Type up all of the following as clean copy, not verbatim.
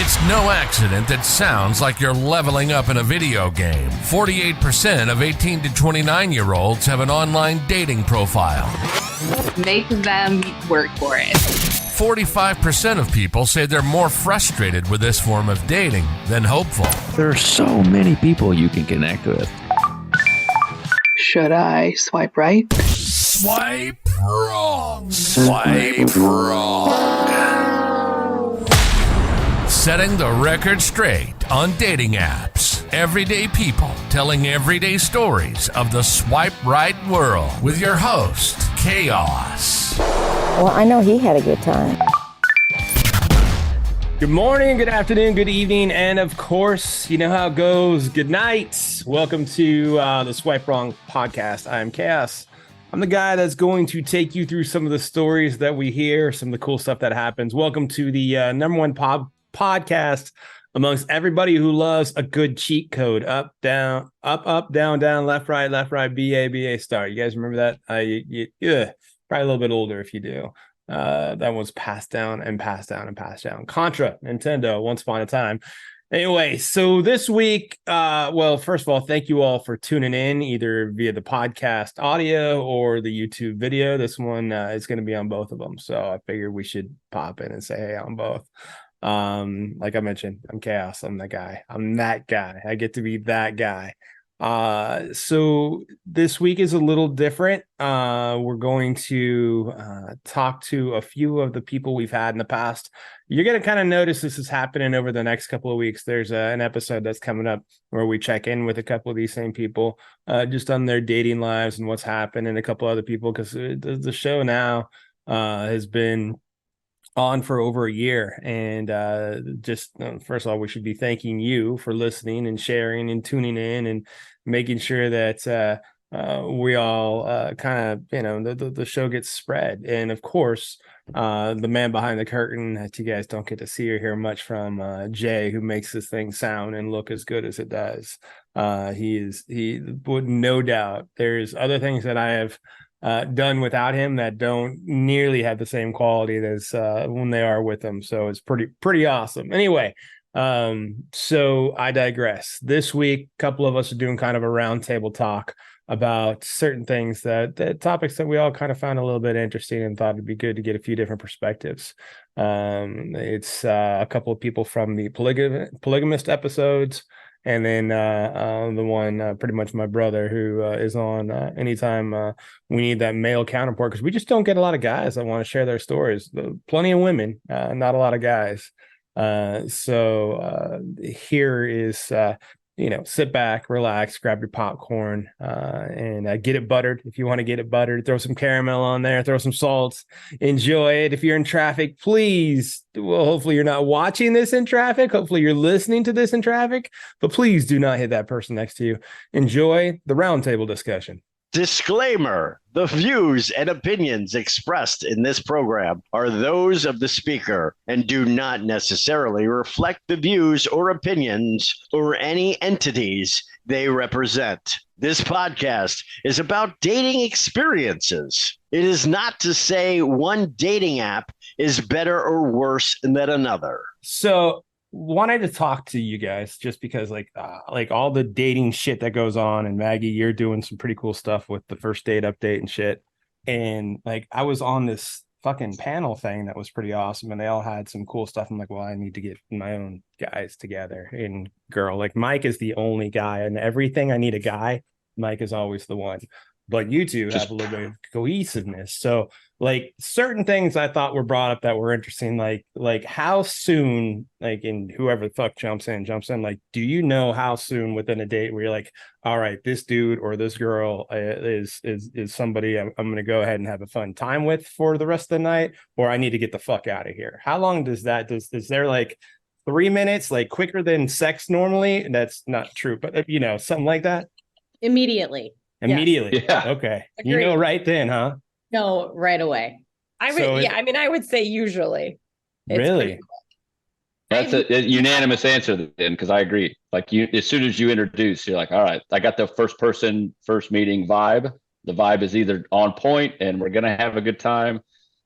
It's no accident that sounds like you're leveling up in a video game. 48% of 18 to 29-year-olds have an online dating profile. Make them work for it. 45% of people say they're more frustrated with this form of dating than hopeful. There are so many people you can connect with. Should I swipe right? Swipe wrong. Swipe wrong. Setting the record straight on dating apps. Everyday people telling everyday stories of the swipe right world with your host, Chaos. Well, I know he had a good time. Good morning, good afternoon, good evening, and of course, you know how it goes. Good night. Welcome to the Swipe Wrong podcast. I'm Chaos. I'm the guy that's going to take you through some of the stories that we hear, some of the cool stuff that happens. Welcome to the number one podcast amongst everybody who loves a good cheat code. Up, down, down, left, right, BA, star. You guys remember that? Yeah, probably a little bit older if you do. That was passed down and passed down and passed down. Contra, Nintendo, once upon a time. Anyway, so this week, well, first of all, thank you all for tuning in, either via the podcast audio or the YouTube video. This one is going to be on both of them. So I figured we should pop in and say hey on both. Like I mentioned, I'm Chaos. I'm that guy. I get to be that guy. So this week is a little different. We're going to talk to a few of the people we've had in the past. You're going to kind of notice this is happening over the next couple of weeks. There's an episode that's coming up where we check in with a couple of these same people, just on their dating lives and what's happened, and a couple other people, because the show now has been on for over a year, and first of all, we should be thanking you for listening and sharing and tuning in and making sure that we all kind of, you know, the show gets spread. And of course, the man behind the curtain that you guys don't get to see or hear much from, Jay, who makes this thing sound and look as good as it does. He would, no doubt, there's other things that I have done without him that don't nearly have the same quality as when they are with him. So it's pretty awesome. Anyway, so I digress. This week, a couple of us are doing kind of a roundtable talk about certain things, that topics that we all kind of found a little bit interesting and thought it'd be good to get a few different perspectives. It's a couple of people from the polygamist episodes, and then the one, pretty much my brother, who is on anytime we need that male counterpart, because we just don't get a lot of guys that want to share their stories. Plenty of women, not a lot of guys. So here is, sit back, relax, grab your popcorn, and get it buttered. If you want to get it buttered, throw some caramel on there, throw some salt, enjoy it. If you're in traffic, please, well, hopefully you're not watching this in traffic. Hopefully you're listening to this in traffic, but please do not hit that person next to you. Enjoy the roundtable discussion. Disclaimer: the views and opinions expressed in this program are those of the speaker and do not necessarily reflect the views or opinions or any entities they represent. This podcast is about dating experiences. It is not to say one dating app is better or worse than another. So wanted to talk to you guys just because like all the dating shit that goes on, and Maggie, you're doing some pretty cool stuff with the first date update and shit. And like, I was on this fucking panel thing that was pretty awesome, and they all had some cool stuff. I'm like, well, I need to get my own guys together and girl. Like, Mike is the only guy, and everything I need a guy, Mike is always the one. But you two have a little bit of cohesiveness. So like, certain things I thought were brought up that were interesting, like how soon, like, and whoever the fuck jumps in, like, do you know how soon within a date where you're like, all right, this dude or this girl is somebody I'm going to go ahead and have a fun time with for the rest of the night, or I need to get the fuck out of here? How long does that, is there like 3 minutes, like quicker than sex normally? That's not true, but something like that. Immediately. Yeah. Okay. Agreed. Right then, huh? No, right away. I would say usually. Really? That's a unanimous answer then, because I agree. Like, as soon as you introduce, you're like, all right, I got the first meeting vibe. The vibe is either on point and we're going to have a good time,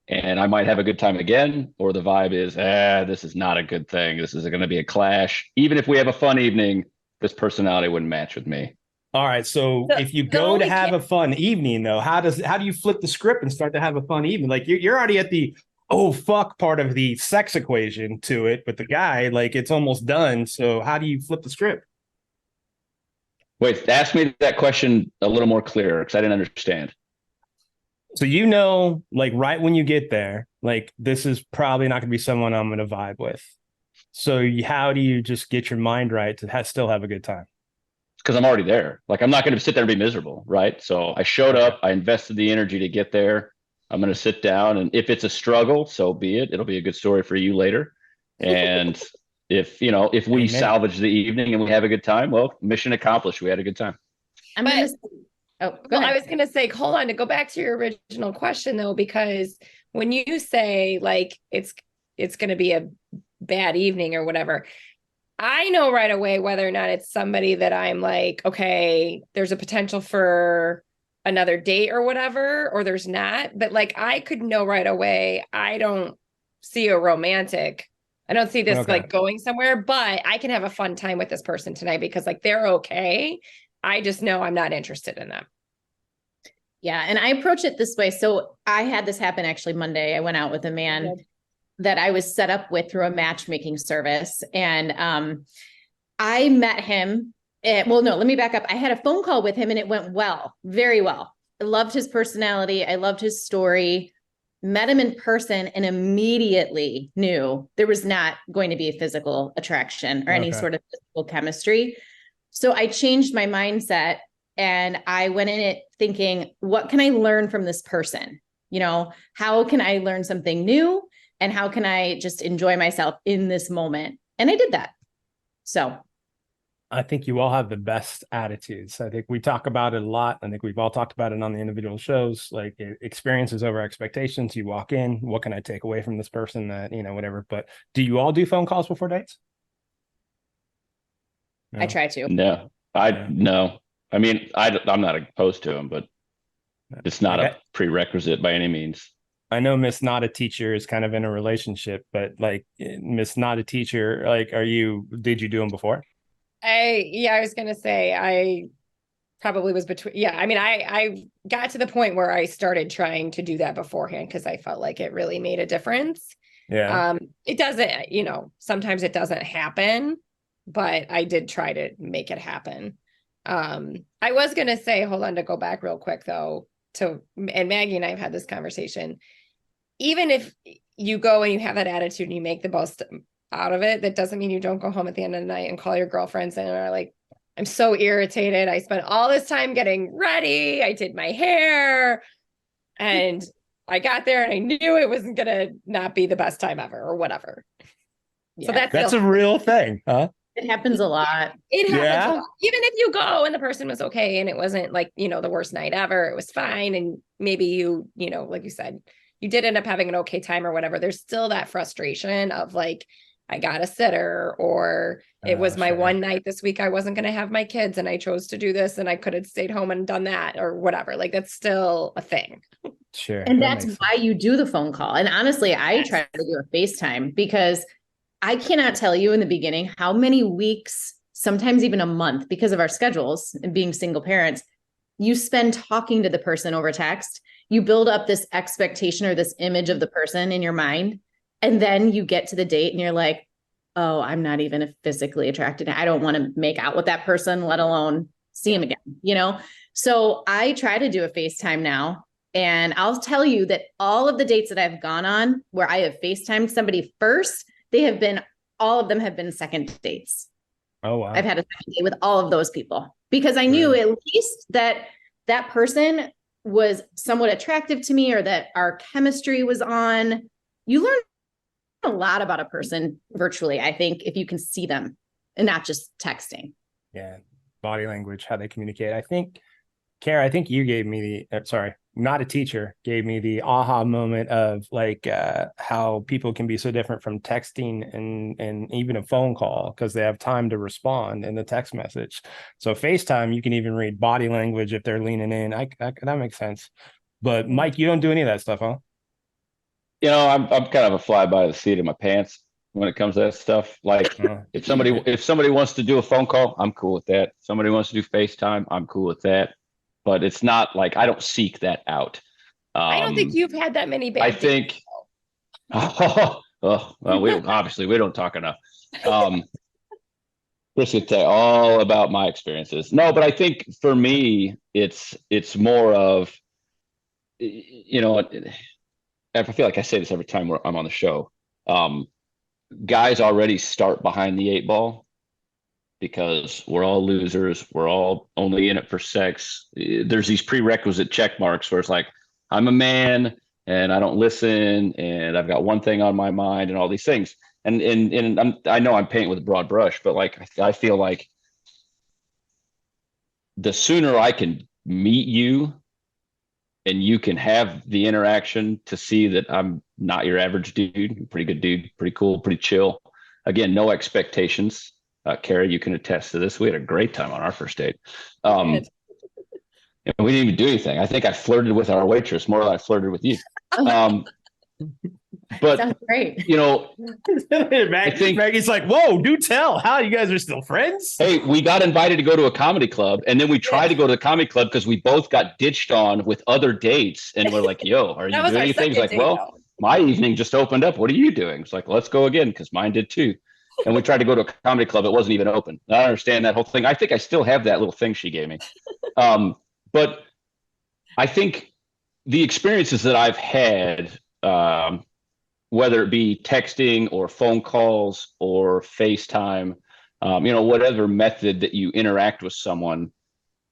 and I might have a good time again, or the vibe is, this is not a good thing. This is going to be a clash. Even if we have a fun evening, this personality wouldn't match with me. All right. So if you go to have a fun evening, though, how do you flip the script and start to have a fun evening? Like you're already at the oh fuck part of the sex equation to it, but the guy, like, it's almost done. So how do you flip the script? Wait, ask me that question a little more clearer because I didn't understand. So like right when you get there, like this is probably not going to be someone I'm going to vibe with. So how do you just get your mind right to still have a good time? Because I'm already there. Like I'm not going to sit there and be miserable, right? So I showed up, I invested the energy to get there. I'm going to sit down, and if it's a struggle, so be it. It'll be a good story for you later. And if we salvage the evening and we have a good time, well, mission accomplished. We had a good time. I was going to say, hold on, to go back to your original question though, because when you say like it's going to be a bad evening or whatever, I know right away whether or not it's somebody that I'm like, okay, there's a potential for another date or whatever, or there's not. But like, I could know right away, I don't see this like going somewhere, but I can have a fun time with this person tonight because like they're okay. I just know I'm not interested in them. Yeah. And I approach it this way. So I had this happen actually Monday. I went out with a man that I was set up with through a matchmaking service. And I met him. Let me back up. I had a phone call with him and it went well, very well. I loved his personality. I loved his story. Met him in person and immediately knew there was not going to be a physical attraction or any sort of physical chemistry. So I changed my mindset and I went in it thinking, what can I learn from this person? How can I learn something new? And how can I just enjoy myself in this moment? And I did that. So I think you all have the best attitudes. I think we talk about it a lot. I think we've all talked about it on the individual shows, like experiences over expectations. You walk in, what can I take away from this person that, whatever. But do you all do phone calls before dates? No. I try to. No, no. I mean, I'm not opposed to them, but it's not a prerequisite by any means. I know Miss Not a Teacher is kind of in a relationship, but like Miss Not a Teacher, like, did you do them before? I was going to say, I probably was between. Yeah. I mean, I got to the point where I started trying to do that beforehand because I felt like it really made a difference. Yeah. It doesn't, sometimes it doesn't happen, but I did try to make it happen. I was going to say, hold on, to go back real quick though, and Maggie and I have had this conversation. Even if you go and you have that attitude and you make the most out of it, that doesn't mean you don't go home at the end of the night and call your girlfriends and are like, I'm so irritated. I spent all this time getting ready. I did my hair and I got there and I knew it wasn't going to not be the best time ever or whatever. Yeah. So that's a real thing, huh? It happens a lot. It happens a lot. Even if you go and the person was okay and it wasn't like, the worst night ever, it was fine. And maybe you like you said, you did end up having an okay time or whatever. There's still that frustration of like, I got a sitter, or it was my one night this week. I wasn't going to have my kids and I chose to do this and I could have stayed home and done that or whatever. Like that's still a thing. Sure. And that's why you do the phone call. And honestly, I try to do a FaceTime because I cannot tell you in the beginning how many weeks, sometimes even a month, because of our schedules and being single parents, you spend talking to the person over text. You build up this expectation or this image of the person in your mind. And then you get to the date and you're like, oh, I'm not even physically attracted. I don't want to make out with that person, let alone see him again, So I try to do a FaceTime now. And I'll tell you that all of the dates that I've gone on where I have FaceTimed somebody first, all of them have been second dates. Oh, wow. I've had a second date with all of those people because I knew at least that person was somewhat attractive to me or that our chemistry was on. You learn a lot about a person virtually, I think, if you can see them and not just texting. Yeah. Body language, how they communicate. I think, Kara, you gave me Not a Teacher gave me the aha moment of like how people can be so different from texting and even a phone call because they have time to respond in the text message. So FaceTime, you can even read body language if they're leaning in. That makes sense. But Mike, you don't do any of that stuff, huh? I'm kind of a fly by the seat of my pants when it comes to that stuff. Like if somebody wants to do a phone call, I'm cool with that. Somebody wants to do FaceTime, I'm cool with that. But it's not like I don't seek that out. I don't think you've had that many bad I dates, think well, we don't talk enough. Chris could tell all about my experiences. No, but I think for me, it's more of, I feel like I say this every time I'm on the show. Guys already start behind the 8 ball because we're all losers. We're all only in it for sex. There's these prerequisite check marks where it's like, I'm a man and I don't listen and I've got one thing on my mind and all these things. And I know I'm painting with a broad brush, but like I feel like the sooner I can meet you and you can have the interaction to see that I'm not your average dude, pretty good dude, pretty cool, pretty chill. Again, no expectations. Carrie, you can attest to this. We had a great time on our first date. And we didn't even do anything. I think I flirted with our waitress more than I flirted with you. But sounds great. Maggie's like, whoa, do tell how you guys are still friends. Hey, we got invited to go to a comedy club, and then we tried to go to the comedy club because we both got ditched on with other dates, and we're like, yo, are you doing anything? He's like, well, my evening just opened up. What are you doing? It's like, let's go again because mine did too. And we tried to go to a comedy club. It wasn't even open. I don't understand that whole thing. I think I still have that little thing she gave me. But I think the experiences that I've had, whether it be texting or phone calls or FaceTime, whatever method that you interact with someone,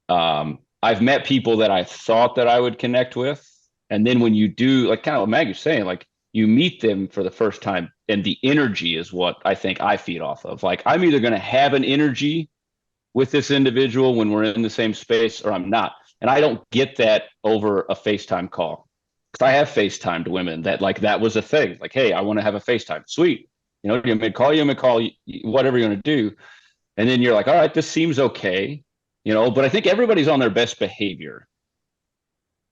I've met people that I thought that I would connect with. And then when you do, like kind of what Maggie's saying, like you meet them for the first time and the energy is what I think I feed off of. Like I'm either going to have an energy with this individual when we're in the same space or I'm not. And I don't get that over a FaceTime call. Because I have FaceTimed women that was a thing. Like, hey, I want to have a FaceTime. Sweet. You want me to call you, whatever you're going to do. And then you're like, all right, this seems okay. But I think everybody's on their best behavior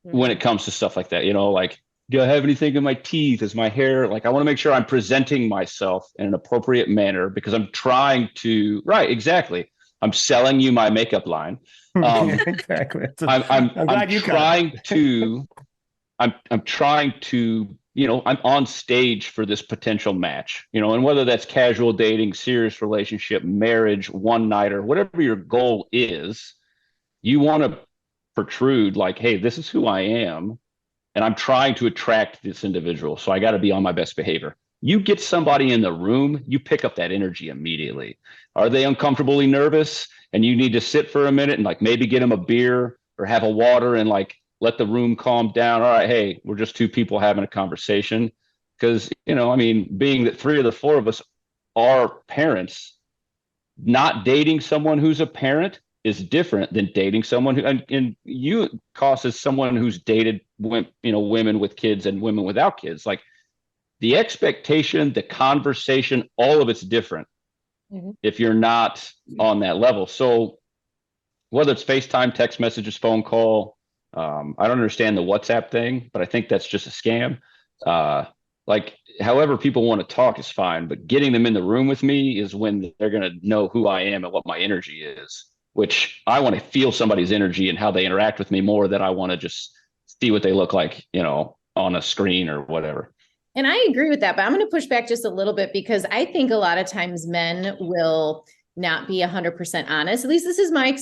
when it comes to stuff like that. Like, do I have anything in my teeth? Is my hair? Like, I want to make sure I'm presenting myself in an appropriate manner because I'm trying to, right, exactly. I'm selling you my makeup line. Exactly. I'm trying to, I'm on stage for this potential match, and whether that's casual dating, serious relationship, marriage, one-nighter, whatever your goal is, you want to protrude like, hey, this is who I am, and I'm trying to attract this individual, so I got to be on my best behavior. You get somebody in the room, you pick up that energy immediately. Are they uncomfortably nervous? And you need to sit for a minute and like maybe get them a beer or have a water and like let the room calm down. All right, hey, we're just two people having a conversation. Because, being that 3 of the 4 of us are parents, not dating someone who's a parent is different than dating someone who, and you, Koss, as someone who's dated women with kids and women without kids. Like the expectation, the conversation, all of it's different if you're not on that level. So whether it's FaceTime, text messages, phone call, I don't understand the WhatsApp thing, but I think that's just a scam. Like however people want to talk is fine, but getting them in the room with me is when they're going to know who I am and what my energy is, which I want to feel somebody's energy and how they interact with me more than I want to just see what they look like, on a screen or whatever. And I agree with that, but I'm going to push back just a little bit because I think a lot of times men will not be 100% honest. At least this is my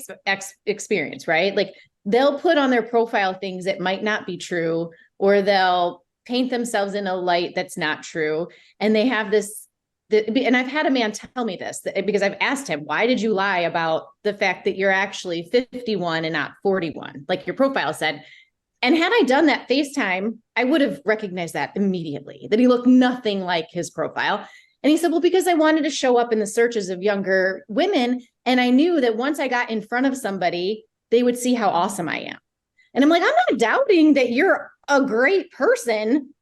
experience, right? Like they'll put on their profile things that might not be true, or they'll paint themselves in a light that's not true. And they have this, and I've had a man tell me this because I've asked him, why did you lie about the fact that you're actually 51 and not 41, like your profile said? And had I done that FaceTime, I would have recognized that immediately, that he looked nothing like his profile. And he said, well, because I wanted to show up in the searches of younger women. And I knew that once I got in front of somebody, they would see how awesome I am. And I'm like, I'm not doubting that you're a great person,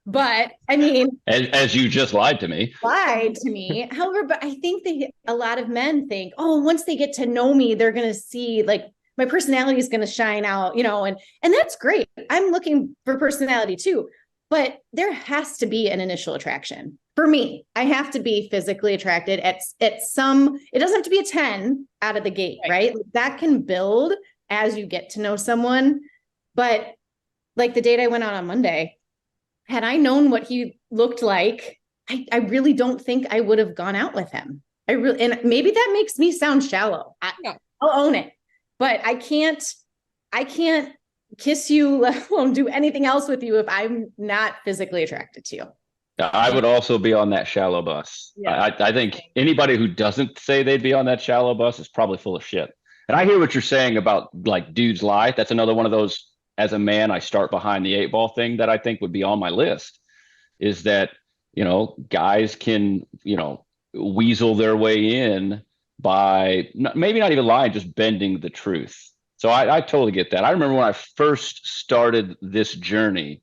but I mean, as you just lied to me. However, but I think that a lot of men think, oh, once they get to know me, they're going to see like my personality is going to shine out, and that's great. I'm looking for personality too. but there has to be an initial attraction. For me, I have to be physically attracted at some, it doesn't have to be a 10 out of the gate, right? That can build as you get to know someone. But like the date I went on Monday, had I known what he looked like, I really don't think I would have gone out with him. And maybe that makes me sound shallow. I'll own it, but I can't kiss you, let alone do anything else with you if I'm not physically attracted to you. I would also be on that shallow bus. Yeah. I think anybody who doesn't say they'd be on that shallow bus is probably full of shit. And I hear what you're saying about like dudes lie. That's another one of those, as a man, I start behind the 8 ball thing that I think would be on my list, is that, guys can, weasel their way in by maybe not even lying, just bending the truth. So I totally get that. I remember when I first started this journey,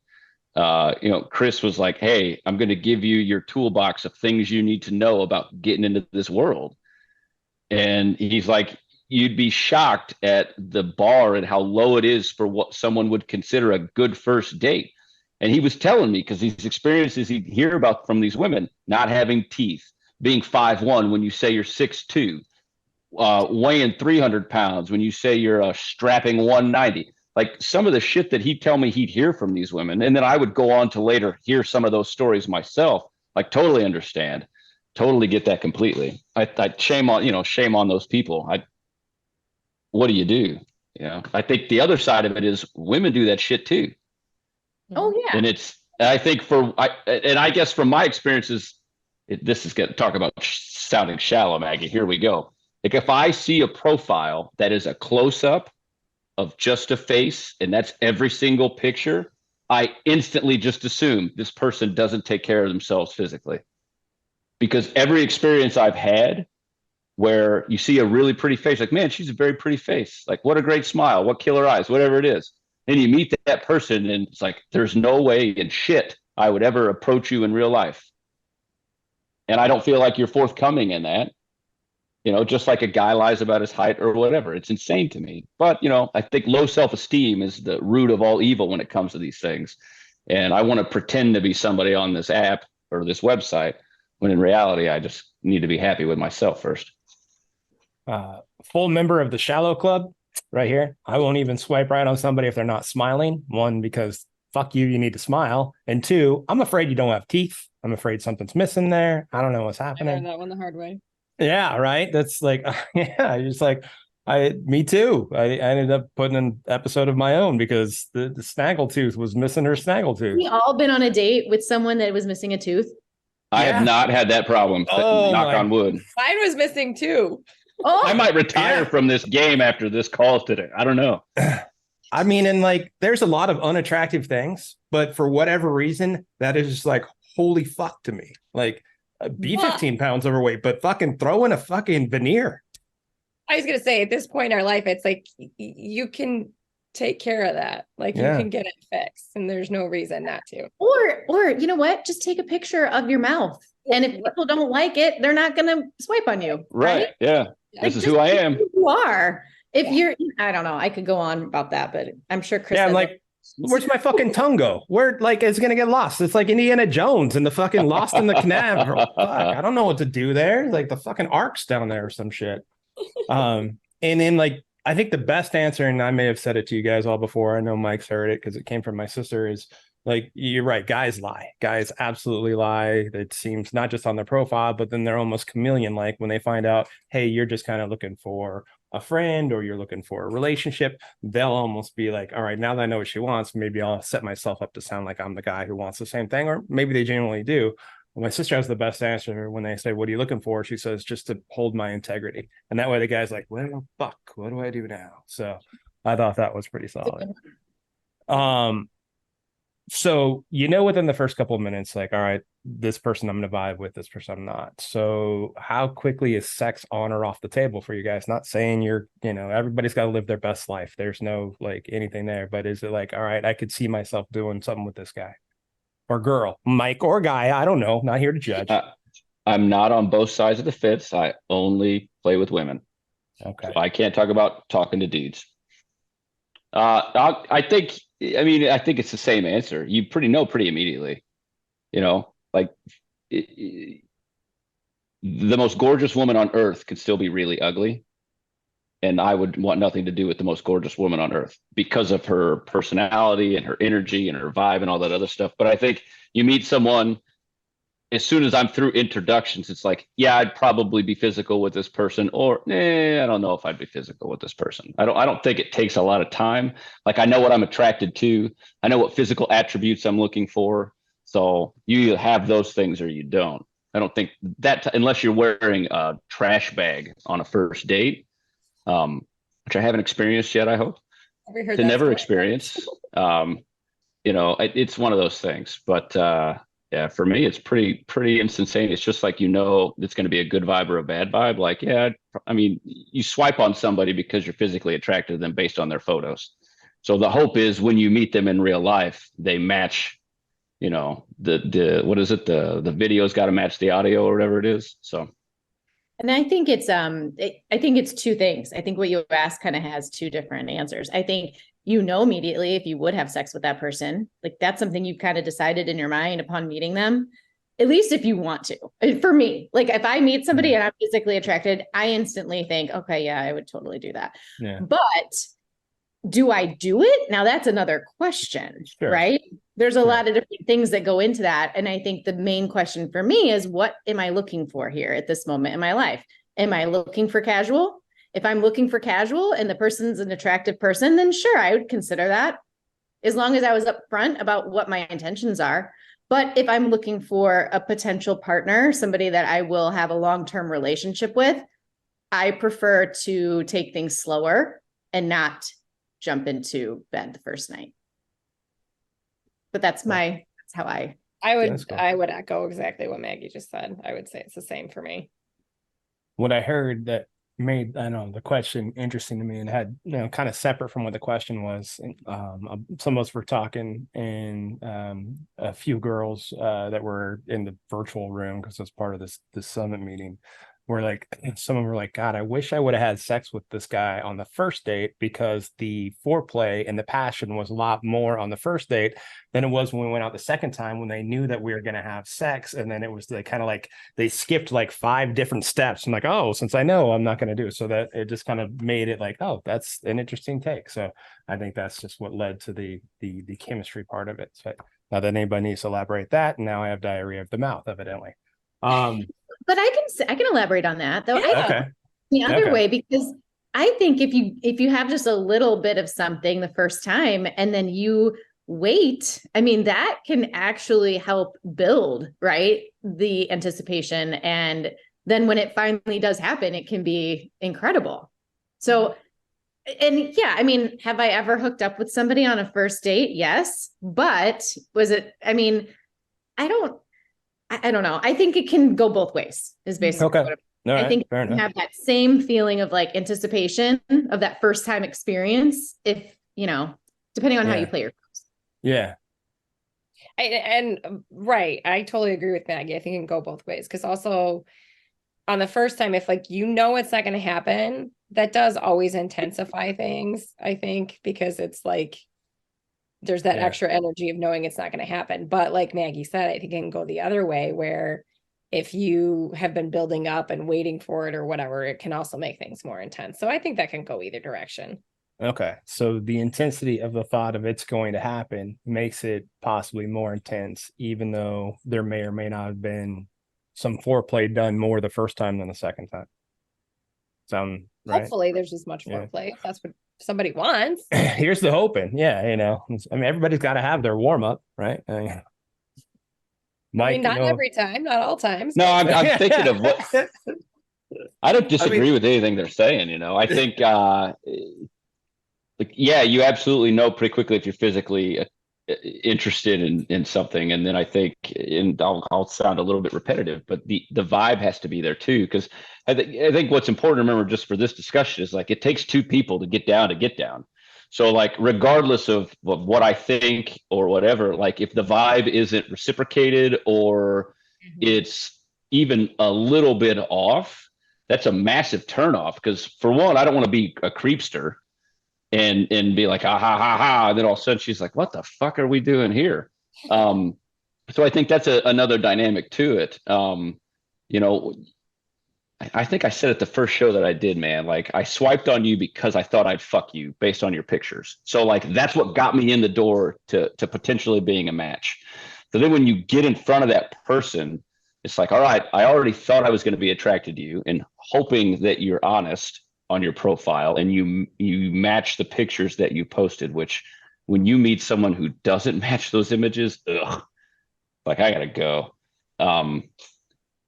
Chris was like, hey, I'm going to give you your toolbox of things you need to know about getting into this world. And he's like, you'd be shocked at the bar and how low it is for what someone would consider a good first date. And he was telling me, because these experiences he'd hear about from these women, not having teeth, being 5'1" when you say you're 6'2", weighing 300 pounds when you say you're a strapping 190. Like some of the shit that he'd tell me he'd hear from these women. And then I would go on to later hear some of those stories myself, like totally understand, totally get that completely. I shame on those people. What do you do? I think the other side of it is women do that shit too. Oh yeah. And I think I guess from my experiences, this is going to talk about sounding shallow, Maggie. Here we go. Like if I see a profile that is a close-up of just a face, and that's every single picture, I instantly just assume this person doesn't take care of themselves physically. Because every experience I've had where you see a really pretty face, like, man, she's a very pretty face. Like, what a great smile, what killer eyes, whatever it is. And you meet that person and it's like, there's no way in shit I would ever approach you in real life. And I don't feel like you're forthcoming in that. Just like a guy lies about his height or whatever. It's insane to me. But, I think low self-esteem is the root of all evil when it comes to these things. And I want to pretend to be somebody on this app or this website, when in reality, I just need to be happy with myself first. Full member of the Shallow Club right here. I won't even swipe right on somebody if they're not smiling. 1, because fuck you need to smile. And 2, I'm afraid you don't have teeth. I'm afraid something's missing there. I don't know what's happening. I learned that one the hard way. Yeah, right. That's like, yeah, just like me too. I ended up putting an episode of my own because the snaggletooth was missing her snaggletooth. We all been on a date with someone that was missing a tooth. I have not had that problem. Knock on wood. Mine was missing too. Oh, I might retire from this game after this call today. I don't know. I mean, and like, there's a lot of unattractive things, but for whatever reason, that is just like, holy fuck to me. Like, be 15 pounds overweight, but fucking throw in a fucking veneer. I was going to say, at this point in our life, it's like you can take care of that. Like you can get it fixed and there's no reason not to. Or you know what? Just take a picture of your mouth. And if people don't like it, they're not going to swipe on you. Right. Yeah. This is who I am. Who you are. If you're, I don't know. I could go on about that, but I'm sure Chris. Yeah, I'm like, where's my fucking tongue go? Where, like, it's gonna get lost. It's like Indiana Jones and the fucking Lost in the Canaveral. Fuck, I don't know what to do there. Like the fucking ark's down there or some shit. And then like, I think the best answer, and I may have said it to you guys all before, I know Mike's heard it because it came from my sister, is like, you're right, guys lie. Guys absolutely lie. It seems not just on their profile, but then they're almost chameleon-like when they find out, hey, you're just kind of looking for a friend or you're looking for a relationship. They'll almost be like, all right, now that I know what she wants, maybe I'll set myself up to sound like I'm the guy who wants the same thing, or maybe they genuinely do. My sister has the best answer when they say, what are you looking for? She says, just to hold my integrity. And that way the guy's like, well, fuck, what do I do now? So I thought that was pretty solid. So, within the first couple of minutes, like, all right, this person I'm going to vibe with, this person I'm not. So how quickly is sex on or off the table for you guys? Not saying you're, everybody's got to live their best life. There's no like anything there, but is it like, all right, I could see myself doing something with this guy or girl, Mike or guy? I don't know. Not here to judge. I'm not on both sides of the fence. I only play with women. Okay. So I can't talk about talking to dudes. I think I mean, I think it's the same answer. You pretty immediately, like the most gorgeous woman on earth could still be really ugly. And I would want nothing to do with the most gorgeous woman on earth because of her personality and her energy and her vibe and all that other stuff. But I think you meet someone, as soon as I'm through introductions, it's like, yeah, I'd probably be physical with this person, or I don't know if I'd be physical with this person. I don't think it takes a lot of time. Like, I know what I'm attracted to. I know what physical attributes I'm looking for. So you either have those things or you don't. I don't think that unless you're wearing a trash bag on a first date, which I haven't experienced yet, I hope to never experience. It's one of those things, but yeah, for me, it's pretty instantaneous. It's just like, it's going to be a good vibe or a bad vibe. Like, yeah, I mean, you swipe on somebody because you're physically attracted to them based on their photos. So the hope is when you meet them in real life, they match, the what is it? The video's got to match the audio or whatever it is. So. And I think it's two things. I think what you asked kind of has two different answers. I think immediately if you would have sex with that person, like that's something you've kind of decided in your mind upon meeting them, at least if you want to. For me, like if I meet somebody and I'm physically attracted, I instantly think, okay, yeah, I would totally do that. Yeah. But do I do it? Now that's another question, right? There's a lot of different things that go into that. And I think the main question for me is, what am I looking for here at this moment in my life? Am I looking for casual? If I'm looking for casual and the person's an attractive person, then sure, I would consider that, as long as I was upfront about what my intentions are. But if I'm looking for a potential partner, somebody that I will have a long-term relationship with, I prefer to take things slower and not jump into bed the first night. But that's how I would echo exactly what Maggie just said. I would say it's the same for me. What I heard that made, the question interesting to me, and had, kind of separate from what the question was. Some of us were talking, and a few girls that were in the virtual room, because it's part of this summit meeting, were like, some of them were like, God, I wish I would have had sex with this guy on the first date, because the foreplay and the passion was a lot more on the first date than it was when we went out the second time, when they knew that we were going to have sex. And then it was kind of like they skipped like 5 different steps. I'm like, oh, since I know I'm not going to do it. So that it just kind of made it like, oh, that's an interesting take. So I think that's just what led to the chemistry part of it. So now that anybody needs to elaborate that, now I have diarrhea of the mouth, evidently. But I can elaborate on that, though. Okay. The other way, because I think if you have just a little bit of something the first time and then you wait, I mean, that can actually help build, right, the anticipation. And then when it finally does happen, it can be incredible. So, and yeah, I mean, have I ever hooked up with somebody on a first date? Yes. But was it, I mean, I don't know. I think it can go both ways, is basically what I think. You can have that same feeling of like anticipation of that first time experience, if, depending on how you play your cards. Yeah. I totally agree with Maggie. I think it can go both ways, because also on the first time, if it's not going to happen, that does always intensify things, I think, because it's like, there's that extra energy of knowing it's not going to happen. But like Maggie said, I think it can go the other way, where if you have been building up and waiting for it or whatever, it can also make things more intense. So I think that can go either direction. Okay. So the intensity of the thought of it's going to happen makes it possibly more intense, even though there may or may not have been some foreplay done more the first time than the second time. Sound right? Hopefully there's as much foreplay. If that's what somebody wants. Here's the hoping. Yeah. I mean, everybody's got to have their warm up, right? Mike, not every time, not all times. No, I'm thinking of what I don't disagree with anything they're saying. I think, you absolutely know pretty quickly if you're physically interested in something. And then I think, and I'll sound a little bit repetitive, but the vibe has to be there too. Because I think what's important to remember just for this discussion is like, it takes 2 people to get down. So like, regardless of what I think or whatever, like if the vibe isn't reciprocated or it's even a little bit off, that's a massive turnoff. Because for one, I don't want to be a creepster. and be like, ha ha ha ha. And then all of a sudden she's like, what the fuck are we doing here? So I think that's another dynamic to it. You know, I think I said it the first show that I did, man. Like, I swiped on you because I thought I'd fuck you based on your pictures. So like, that's what got me in the door to potentially being a match. So then when you get in front of that person, it's like, all right, I already thought I was going to be attracted to you, and hoping that you're honest on your profile and you match the pictures that you posted, which when you meet someone who doesn't match those images, ugh, like, I gotta go.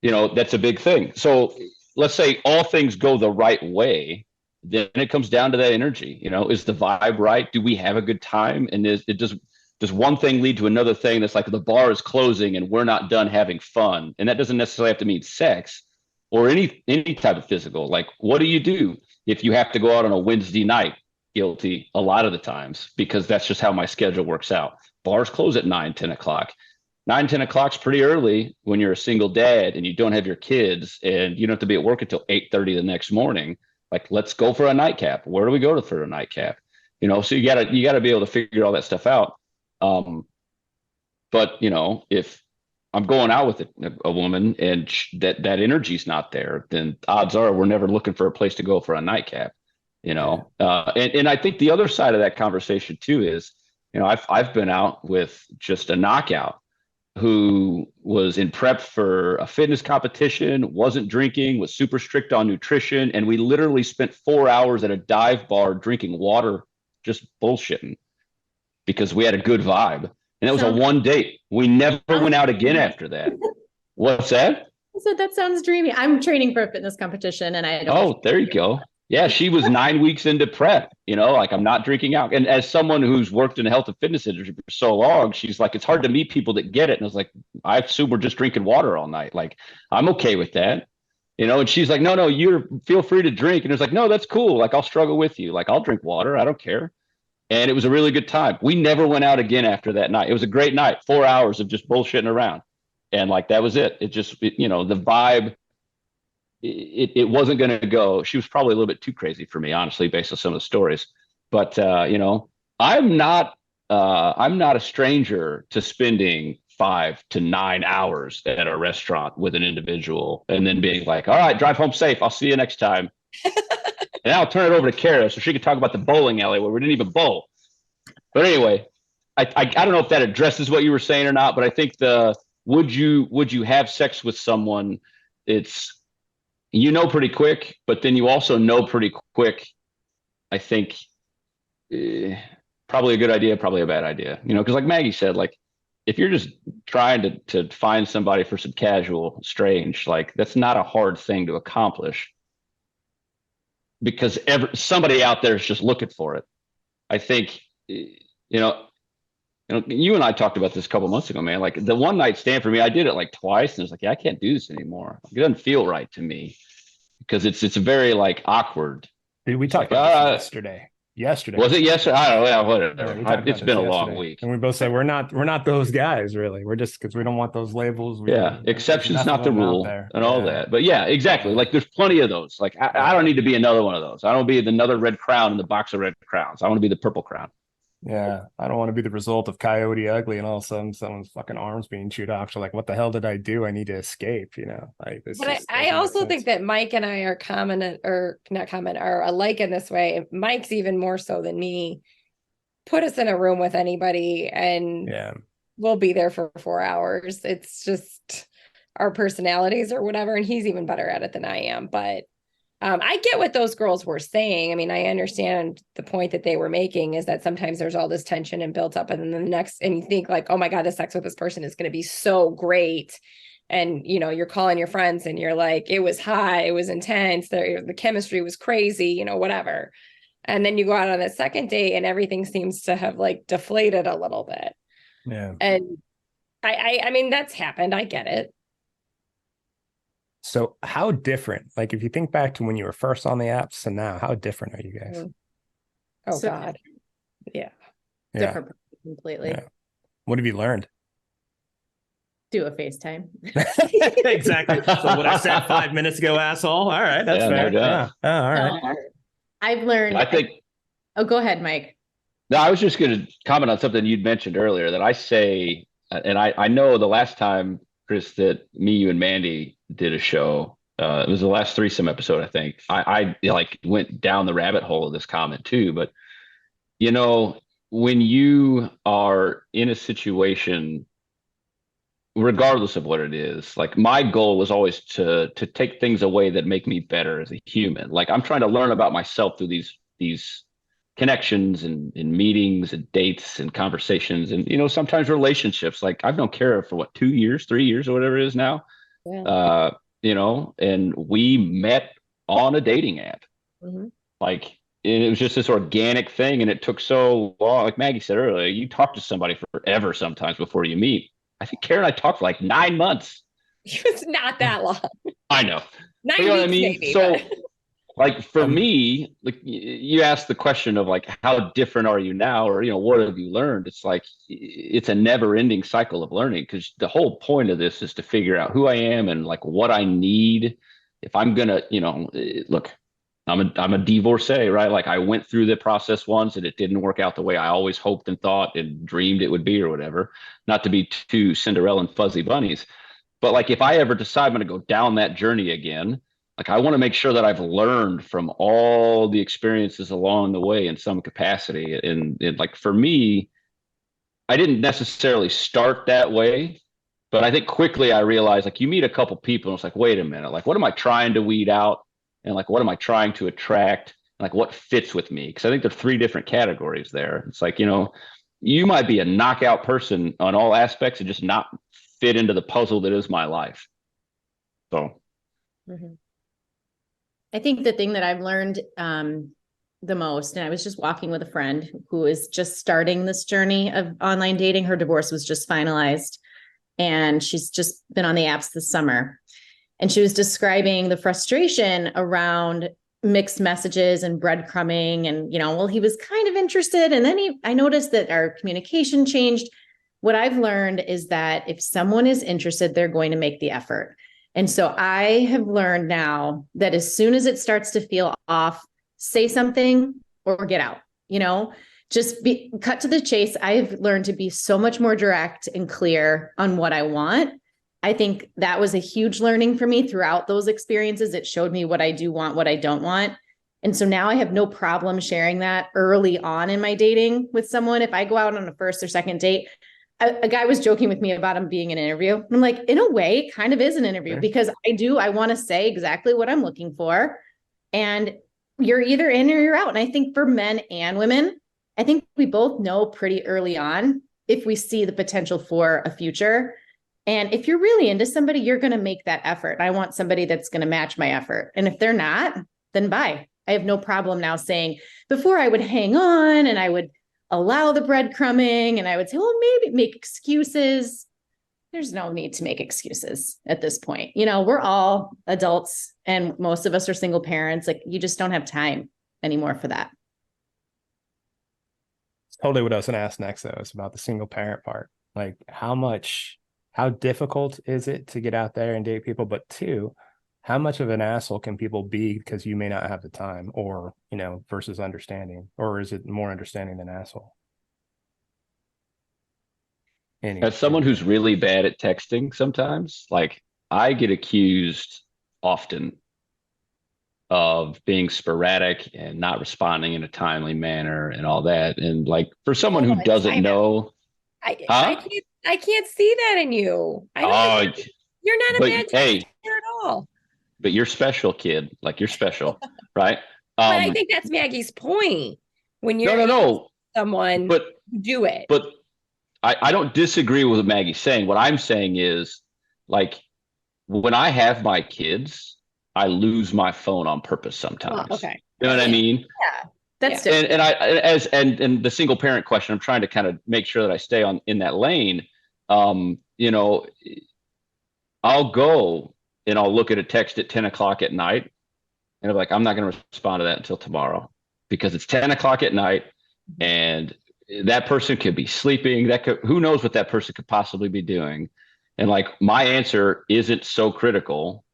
You know, that's a big thing. So let's say all things go the right way, then it comes down to that energy. You know, is the vibe right? Do we have a good time? And does one thing lead to another thing that's like the bar is closing and we're not done having fun? And that doesn't necessarily have to mean sex or any type of physical. Like, what do you do if you have to go out on a Wednesday night? Guilty a lot of the times, because that's just how my schedule works out. Bars close at 9, 10 o'clock. 9, 10 o'clock's pretty early when you're a single dad and you don't have your kids and you don't have to be at work until 8:30 the next morning. Like, let's go for a nightcap. Where do we go for a nightcap? You know, so you gotta be able to figure all that stuff out. But you know, if I'm going out with a woman and that energy's not there, then odds are we're never looking for a place to go for a nightcap. You know, and I think the other side of that conversation too is, you know, I've been out with just a knockout who was in prep for a fitness competition, wasn't drinking, was super strict on nutrition. And we literally spent 4 hours at a dive bar drinking water, just bullshitting, because we had a good vibe. And that was a one date. We never went out again after that. What's that? So that sounds dreamy. I'm training for a fitness competition and I don't. Oh, there you go. Yeah, she was 9 weeks into prep, you know, like, I'm not drinking out. And as someone who's worked in the health and fitness industry for so long, she's like, it's hard to meet people that get it. And I was like, I assume we're just drinking water all night. Like, I'm okay with that, you know? And she's like, no, you feel free to drink. And it was like, no, that's cool. Like, I'll struggle with you. Like, I'll drink water. I don't care. And it was a really good time. We never went out again after that night. It was a great night, 4 hours of just bullshitting around. And like, that was it. You know, the vibe, it wasn't going to go. She was probably a little bit too crazy for me, honestly, based on some of the stories. But, you know, I'm not a stranger to spending 5 to 9 hours at a restaurant with an individual and then being like, all right, drive home safe. I'll see you next time. And I'll turn it over to Kara so she can talk about the bowling alley where we didn't even bowl. But anyway, I don't know if that addresses what you were saying or not, but I think would you have sex with someone? It's, you know, pretty quick, but then you also know pretty quick, I think, probably a good idea, probably a bad idea, you know, because like Maggie said, like, if you're just trying to find somebody for some casual strange, like, that's not a hard thing to accomplish, because somebody out there is just looking for it. I think, you know, you and I talked about this a couple months ago, man. Like, the one night stand for me, I did it like twice, and it's like, yeah, I can't do this anymore. It doesn't feel right to me, because it's very like awkward. Dude, we talked about this yesterday. Was it yesterday? I don't know. Yeah, whatever. Yeah, it's been a long week, and we both said we're not those guys, really. We're just, because we don't want those labels. Exceptions not the rule, and all that. But yeah, exactly. Like, there's plenty of those. Like, I don't need to be another one of those. I don't be another red crown in the box of red crowns. I want to be the purple crown. Yeah, I don't want to be the result of Coyote Ugly and all of a sudden someone's fucking arms being chewed off. So like, what the hell did I do? I need to escape, you know? Like, this. But I also think that Mike and I are are alike in this way. Mike's even more so than me. Put us in a room with anybody and we'll be there for 4 hours. It's just our personalities or whatever. And he's even better at it than I am. But I get what those girls were saying. I mean, I understand the point that they were making is that sometimes there's all this tension and built up, and then the next, and you think like, oh my God, the sex with this person is going to be so great. And, you know, you're calling your friends and you're like, it was high, it was intense. The chemistry was crazy, you know, whatever. And then you go out on the second date and everything seems to have like deflated a little bit. Yeah. And I mean, that's happened. I get it. So how different, like, if you think back to when you were first on the apps and now, how different are you guys? Oh, God. Yeah. Different completely. Yeah. What have you learned? Do a FaceTime. Exactly. So what I said 5 minutes ago, asshole. All right. That's fair. No doubt. Yeah. Oh, all right. I've learned. I think. Oh, go ahead, Mike. No, I was just going to comment on something you'd mentioned earlier that I say, and I know the last time, Chris, that me, you, and Mandy did a show. It was the last Threesome episode, I think. I like went down the rabbit hole of this comment too. But you know, when you are in a situation, regardless of what it is, like my goal was always to take things away that make me better as a human. Like I'm trying to learn about myself through these connections and meetings and dates and conversations and sometimes relationships. Like I've known Kara for what, 2 years, 3 years, or whatever it is now. Yeah. And we met on a dating app. Mm-hmm. Like and it was just this organic thing, and it took so long. Like Maggie said earlier, you talk to somebody forever sometimes before you meet. I think Kara and I talked for like 9 months. It's not that long. I know. 9 You know what I weeks mean? maybe, So but- like for me, like you asked the question of like, how different are you now? Or, what have you learned? It's like, it's a never ending cycle of learning, because the whole point of this is to figure out who I am and like what I need. If I'm going to, look, I'm a divorcee, right? Like I went through the process once and it didn't work out the way I always hoped and thought and dreamed it would be or whatever. Not to be too Cinderella and fuzzy bunnies, but like if I ever decide I'm going to go down that journey again, like I want to make sure that I've learned from all the experiences along the way in some capacity. And like for me, I didn't necessarily start that way, but I think quickly I realized, like, you meet a couple people and it's like, wait a minute, like what am I trying to weed out? And like, what am I trying to attract? Like what fits with me? Because I think there are 3 different categories there. It's like, you might be a knockout person on all aspects and just not fit into the puzzle that is my life. So. Mm-hmm. I think the thing that I've learned the most, and I was just walking with a friend who is just starting this journey of online dating. Her divorce was just finalized and she's just been on the apps this summer. And she was describing the frustration around mixed messages and breadcrumbing. And, he was kind of interested. And then I noticed that our communication changed. What I've learned is that if someone is interested, they're going to make the effort. And so I have learned now that as soon as it starts to feel off, say something or get out, just cut to the chase. I've learned to be so much more direct and clear on what I want. I think that was a huge learning for me throughout those experiences. It showed me what I do want, what I don't want. And so now I have no problem sharing that early on in my dating with someone. If I go out on a first or second date, a guy was joking with me about him being an interview. And I'm like, in a way, it kind of is an interview, sure, because I want to say exactly what I'm looking for. And you're either in or you're out. And I think for men and women, I think we both know pretty early on if we see the potential for a future. And if you're really into somebody, you're going to make that effort. I want somebody that's going to match my effort. And if they're not, then bye. I have no problem now saying, before I would hang on and I would allow the breadcrumbing and I would say, well, maybe make excuses. There's no need to make excuses at this point. We're all adults and most of us are single parents. Like you just don't have time anymore for that. It's totally what I was going to ask next, though. It's about the single parent part. Like how difficult is it to get out there and date people? But 2, how much of an asshole can people be because you may not have the time, or, versus understanding, or is it more understanding than asshole? As someone who's really bad at texting sometimes, like I get accused often of being sporadic and not responding in a timely manner and all that. And like for someone who doesn't know, I can't see that in you. You're not a bad texter at all. But you're special, kid. Like you're special, right? But I think that's Maggie's point. When you're no, someone, but do it. But I don't disagree with what Maggie's saying. What I'm saying is, like, when I have my kids, I lose my phone on purpose sometimes. Oh, okay. You know what I mean? Yeah. That's different. And the single parent question, I'm trying to kind of make sure that I stay in that lane. I'll go and I'll look at a text at 10 o'clock at night and I'm like, I'm not going to respond to that until tomorrow because it's 10 o'clock at night and that person could be sleeping. Who knows what that person could possibly be doing. And like, my answer isn't so critical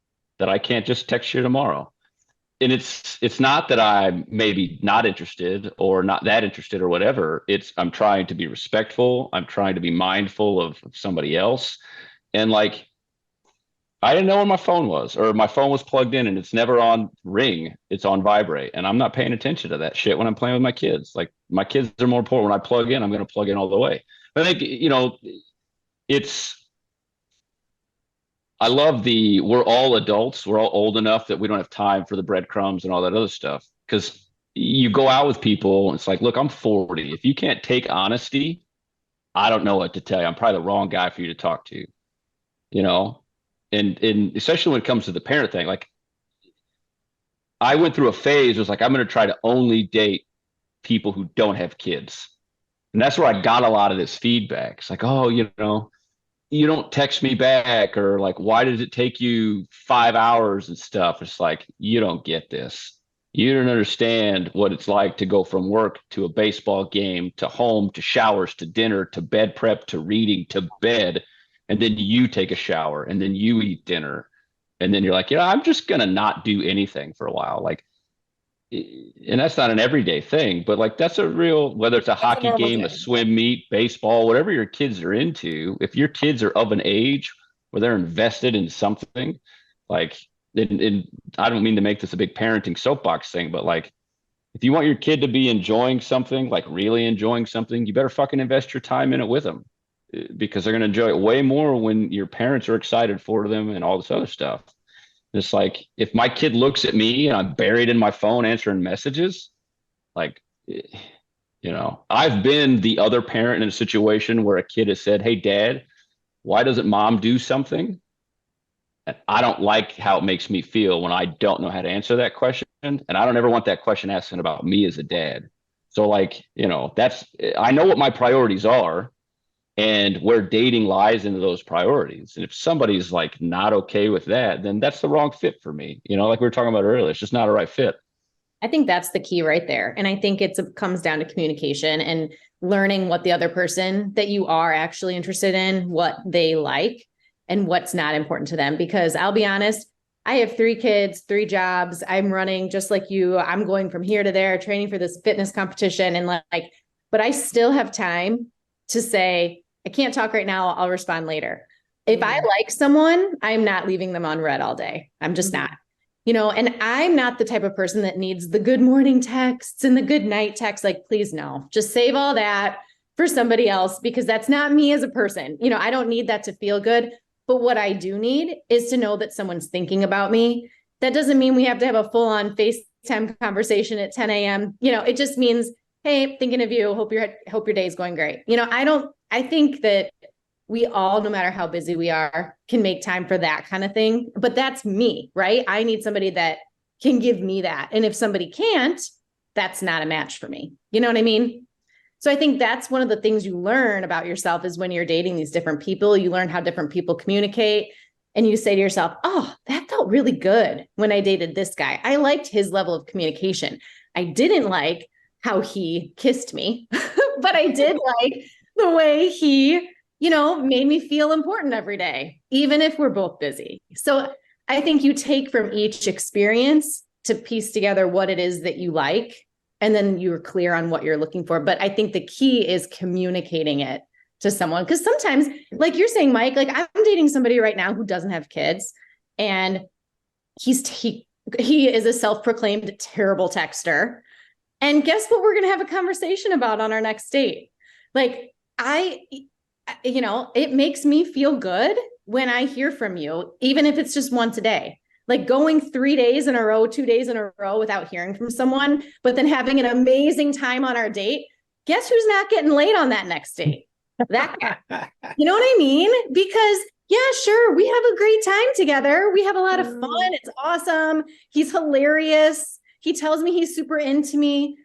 that I can't just text you tomorrow. and it's not that I'm maybe not interested or not that interested or whatever. It's I'm trying to be respectful. I'm trying to be mindful of somebody else. And like I didn't know where my phone was, or my phone was plugged in and it's never on ring, it's on vibrate. And I'm not paying attention to that shit when I'm playing with my kids. Like my kids are more important. When I plug in, I'm going to plug in all the way. But I think, it's I love we're all adults. We're all old enough that we don't have time for the breadcrumbs and all that other stuff. Because you go out with people and it's like, look, I'm 40. If you can't take honesty, I don't know what to tell you. I'm probably the wrong guy for you to talk to, you know? And especially when it comes to the parent thing, like I went through a phase, it was like, I'm going to try to only date people who don't have kids. And that's where I got a lot of this feedback. It's like, oh, you don't text me back, or like, why did it take you 5 hours and stuff? It's like, you don't get this. You don't understand what it's like to go from work to a baseball game, to home, to showers, to dinner, to bed prep, to reading, to bed. And then you take a shower and then you eat dinner. And then you're like, I'm just going to not do anything for a while. Like, and that's not an everyday thing, but like, that's a real, whether it's a hockey game, a swim meet, baseball, whatever your kids are into, if your kids are of an age where they're invested in something, like, and I don't mean to make this a big parenting soapbox thing, but like, if you want your kid to be enjoying something, like really enjoying something, you better fucking invest your time in it with them, because they're going to enjoy it way more when your parents are excited for them and all this other stuff. It's like, if my kid looks at me and I'm buried in my phone answering messages, like, I've been the other parent in a situation where a kid has said, hey, Dad, why doesn't mom do something? And I don't like how it makes me feel when I don't know how to answer that question. And I don't ever want that question asking about me as a dad. So like, I know what my priorities are and where dating lies into those priorities. And if somebody's like not okay with that, then that's the wrong fit for me. Like we were talking about earlier, it's just not a right fit. I think that's the key right there. And I think it comes down to communication and learning what the other person that you are actually interested in, what they like and what's not important to them. Because I'll be honest, I have 3 kids, 3 jobs. I'm running just like you. I'm going from here to there, training for this fitness competition. And but I still have time to say, I can't talk right now. I'll respond later. If I like someone, I'm not leaving them on red all day. I'm just not, and I'm not the type of person that needs the good morning texts and the good night texts. Like, please, no, just save all that for somebody else, because that's not me as a person. I don't need that to feel good. But what I do need is to know that someone's thinking about me. That doesn't mean we have to have a full on FaceTime conversation at 10 a.m. It just means, hey, thinking of you. Hope your day is going great. I think that we all, no matter how busy we are, can make time for that kind of thing. But that's me, right? I need somebody that can give me that. And if somebody can't, that's not a match for me. You know what I mean? So I think that's one of the things you learn about yourself is when you're dating these different people, you learn how different people communicate. And you say to yourself, oh, that felt really good when I dated this guy. I liked his level of communication. I didn't like how he kissed me, but I did like the way he, made me feel important every day, even if we're both busy. So I think you take from each experience to piece together what it is that you like, and then you're clear on what you're looking for. But I think the key is communicating it to someone. Because sometimes, like you're saying, Mike, like I'm dating somebody right now who doesn't have kids, and he is a self-proclaimed terrible texter. And guess what we're going to have a conversation about on our next date? Like it makes me feel good when I hear from you, even if it's just once a day. Like going 3 days in a row, 2 days in a row without hearing from someone, but then having an amazing time on our date. Guess who's not getting laid on that next date? That guy. You know what I mean? Because yeah, sure, we have a great time together. We have a lot of fun. It's awesome. He's hilarious. He tells me he's super into me.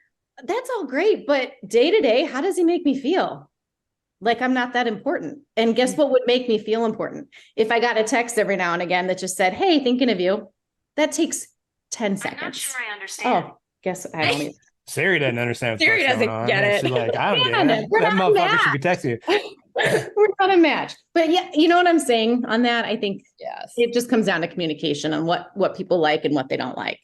That's all great. But day to day, how does he make me feel? Like I'm not that important. And guess what would make me feel important? If I got a text every now and again that just said, hey, thinking of you, that takes 10 seconds. I'm not sure I understand. Oh, guess I don't even. Siri doesn't understand. Siri doesn't get it. She's like, I don't get it. That motherfucker should be texting you. We're not a match. But yeah, you know what I'm saying on that? I think yes, it just comes down to communication on what people like and what they don't like.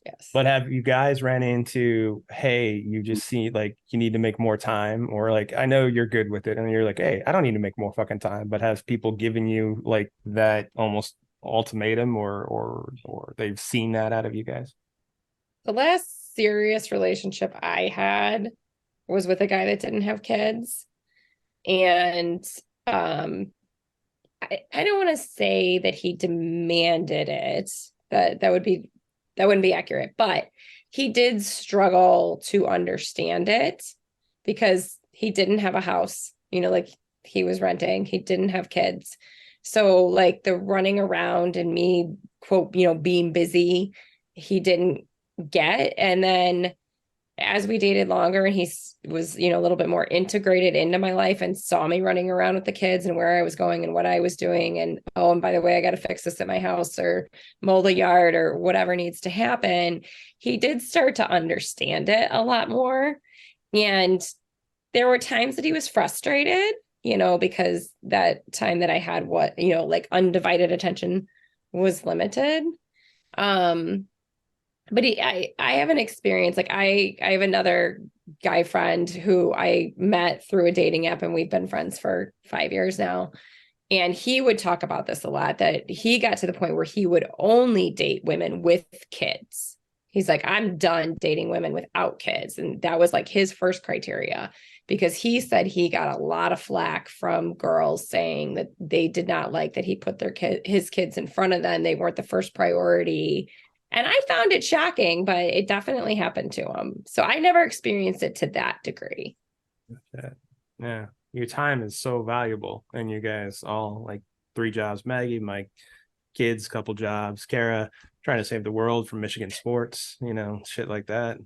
Yes. But have you guys ran into, hey, you just see like you need to make more time, or like I know you're good with it, and you're like, hey, I don't need to make more fucking time. But has people given you like that almost ultimatum, or they've seen that out of you guys? The last serious relationship I had was with a guy that didn't have kids. And I don't want to say that he demanded it. That wouldn't be accurate, but he did struggle to understand it because he didn't have a house, like he was renting, he didn't have kids. So like the running around and me, quote, being busy, he didn't get. And then as we dated longer and he was, a little bit more integrated into my life and saw me running around with the kids and where I was going and what I was doing. And, oh, and by the way, I got to fix this at my house or mow the yard or whatever needs to happen. He did start to understand it a lot more. And there were times that he was frustrated, because that time that I had like undivided attention was limited. But I have an experience, like I have another guy friend who I met through a dating app and we've been friends for 5 years now. And he would talk about this a lot, that he got to the point where he would only date women with kids. He's like, I'm done dating women without kids. And that was like his first criteria, because he said he got a lot of flack from girls saying that they did not like that he put his kids in front of them. They weren't the first priority. And I found it shocking, but it definitely happened to him. So I never experienced it to that degree. Yeah. Your time is so valuable. And you guys all like 3 jobs, Maggie, my kids, couple jobs, Kara, trying to save the world from Michigan sports, shit like that.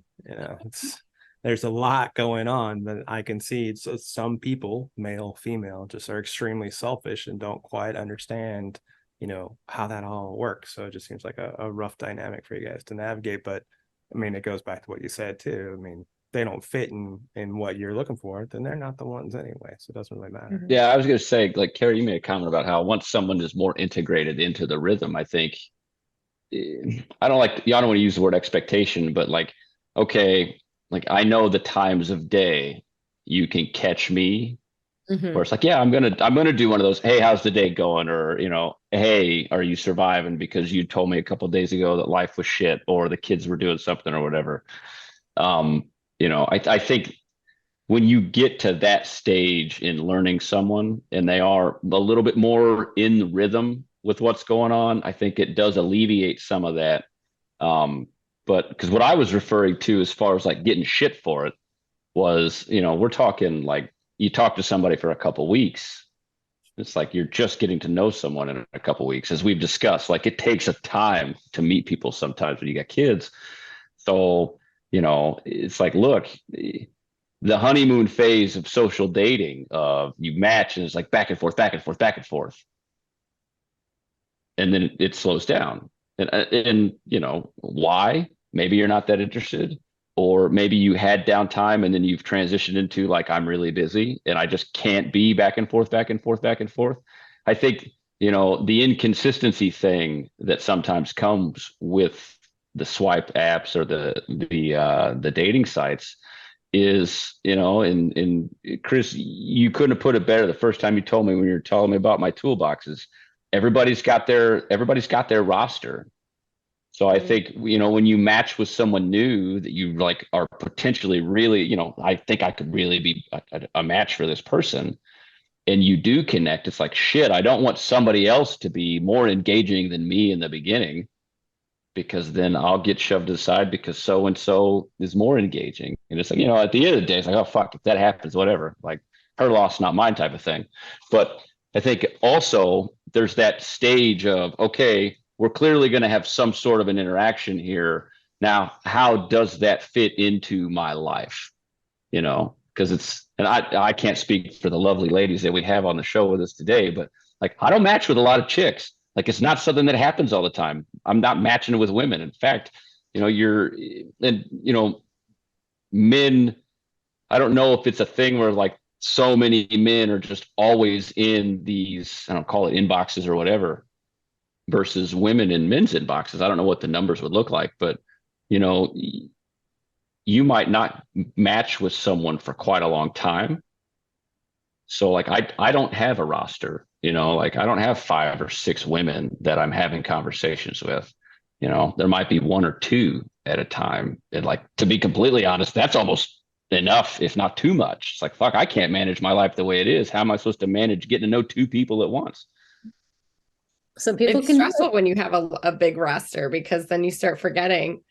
There's a lot going on that I can see. So some people, male, female, just are extremely selfish and don't quite understand how that all works. So it just seems like a rough dynamic for you guys to navigate. But I mean, it goes back to what you said too. I mean, they don't fit in what you're looking for, then they're not the ones anyway. So it doesn't really matter. Yeah, I was going to say, like, Carrie, you made a comment about how once someone is more integrated into the rhythm, I think, I don't want to use the word expectation, but like, okay, like I know the times of day you can catch me. Where it's like, yeah, I'm gonna do one of those. Hey, how's the day going? Or hey, are you surviving? Because you told me a couple of days ago that life was shit, or the kids were doing something, or whatever. I think when you get to that stage in learning someone, and they are a little bit more in the rhythm with what's going on, I think it does alleviate some of that. But because what I was referring to as far as like getting shit for it was, we're talking like, you talk to somebody for a couple weeks, it's like you're just getting to know someone in a couple weeks, as we've discussed. Like it takes a time to meet people sometimes when you got kids. So, it's like, look, the honeymoon phase of social dating, you match and it's like back and forth, back and forth, back and forth. And then it slows down. And why? Maybe you're not that interested. Or maybe you had downtime and then you've transitioned into like, I'm really busy and I just can't be back and forth, back and forth, back and forth. I think, the inconsistency thing that sometimes comes with the swipe apps or the dating sites is, and Chris, you couldn't have put it better the first time you told me when you were telling me about my toolboxes. Everybody's got their roster. So I think, when you match with someone new that you like are potentially really, I think I could really be a match for this person, and you do connect, it's like, shit, I don't want somebody else to be more engaging than me in the beginning, because then I'll get shoved aside because so-and-so is more engaging. And it's like, at the end of the day, it's like, oh, fuck, if that happens, whatever, like her loss, not mine type of thing. But I think also there's that stage of, okay, we're clearly going to have some sort of an interaction here. Now, how does that fit into my life? Because and I can't speak for the lovely ladies that we have on the show with us today, but like, I don't match with a lot of chicks. Like, it's not something that happens all the time. I'm not matching with women. In fact, men, I don't know if it's a thing where like so many men are just always in these, I don't call it inboxes or whatever, versus women in men's inboxes. I don't know what the numbers would look like, but you know, you might not match with someone for quite a long time. So like I don't have a roster, like I don't have 5 or 6 women that I'm having conversations with. There might be 1 or 2 at a time. And like, to be completely honest, that's almost enough, if not too much. It's like, fuck, I can't manage my life the way it is. How am I supposed to manage getting to know 2 people at once? Some people It's can stressful when you have a big roster, because then you start forgetting,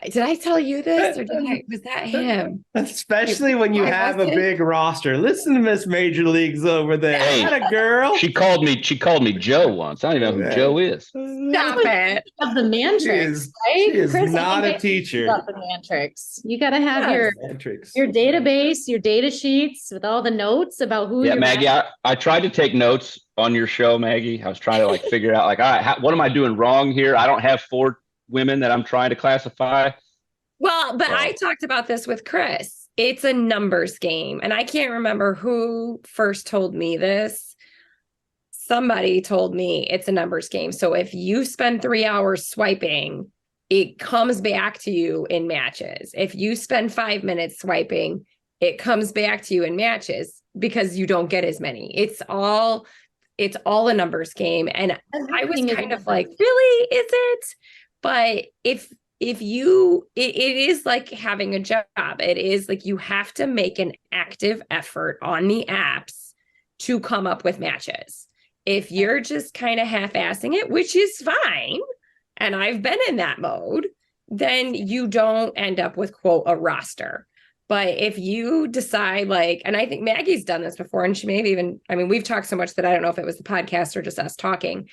did I tell you this, or was that him? Especially when you Why have was a it? big roster. Listen to Miss Major Leagues over there. Hey, Is that a girl? She called me Joe once. I don't even know who Joe is. Stop it. of the man She tricks, is- right? she is Chris, not I a think teacher. about the man tricks. You got to have Yes. your database, your data sheets with all the notes about who Yeah, you're Maggie, I tried to take notes on your show, Maggie. I was trying to like figure out like, all right, what am I doing wrong here? I don't have 4 women that I'm trying to classify. Well, but So- I talked about this with Chris. It's a numbers game. And I can't remember who first told me this. Somebody told me it's a numbers game. So if you spend 3 hours swiping, it comes back to you in matches. If you spend 5 minutes swiping, it comes back to you in matches, because you don't get as many. It's all a numbers game. And I was kind of like, really, is it? But if you, it is like having a job. It is like you have to make an active effort on the apps to come up with matches. If you're just kind of half-assing it, which is fine, and I've been in that mode, then you don't end up with, quote, a roster. But if you decide like, and I think Maggie's done this before, and she may have even, I mean, we've talked so much that I don't know if it was the podcast or just us talking,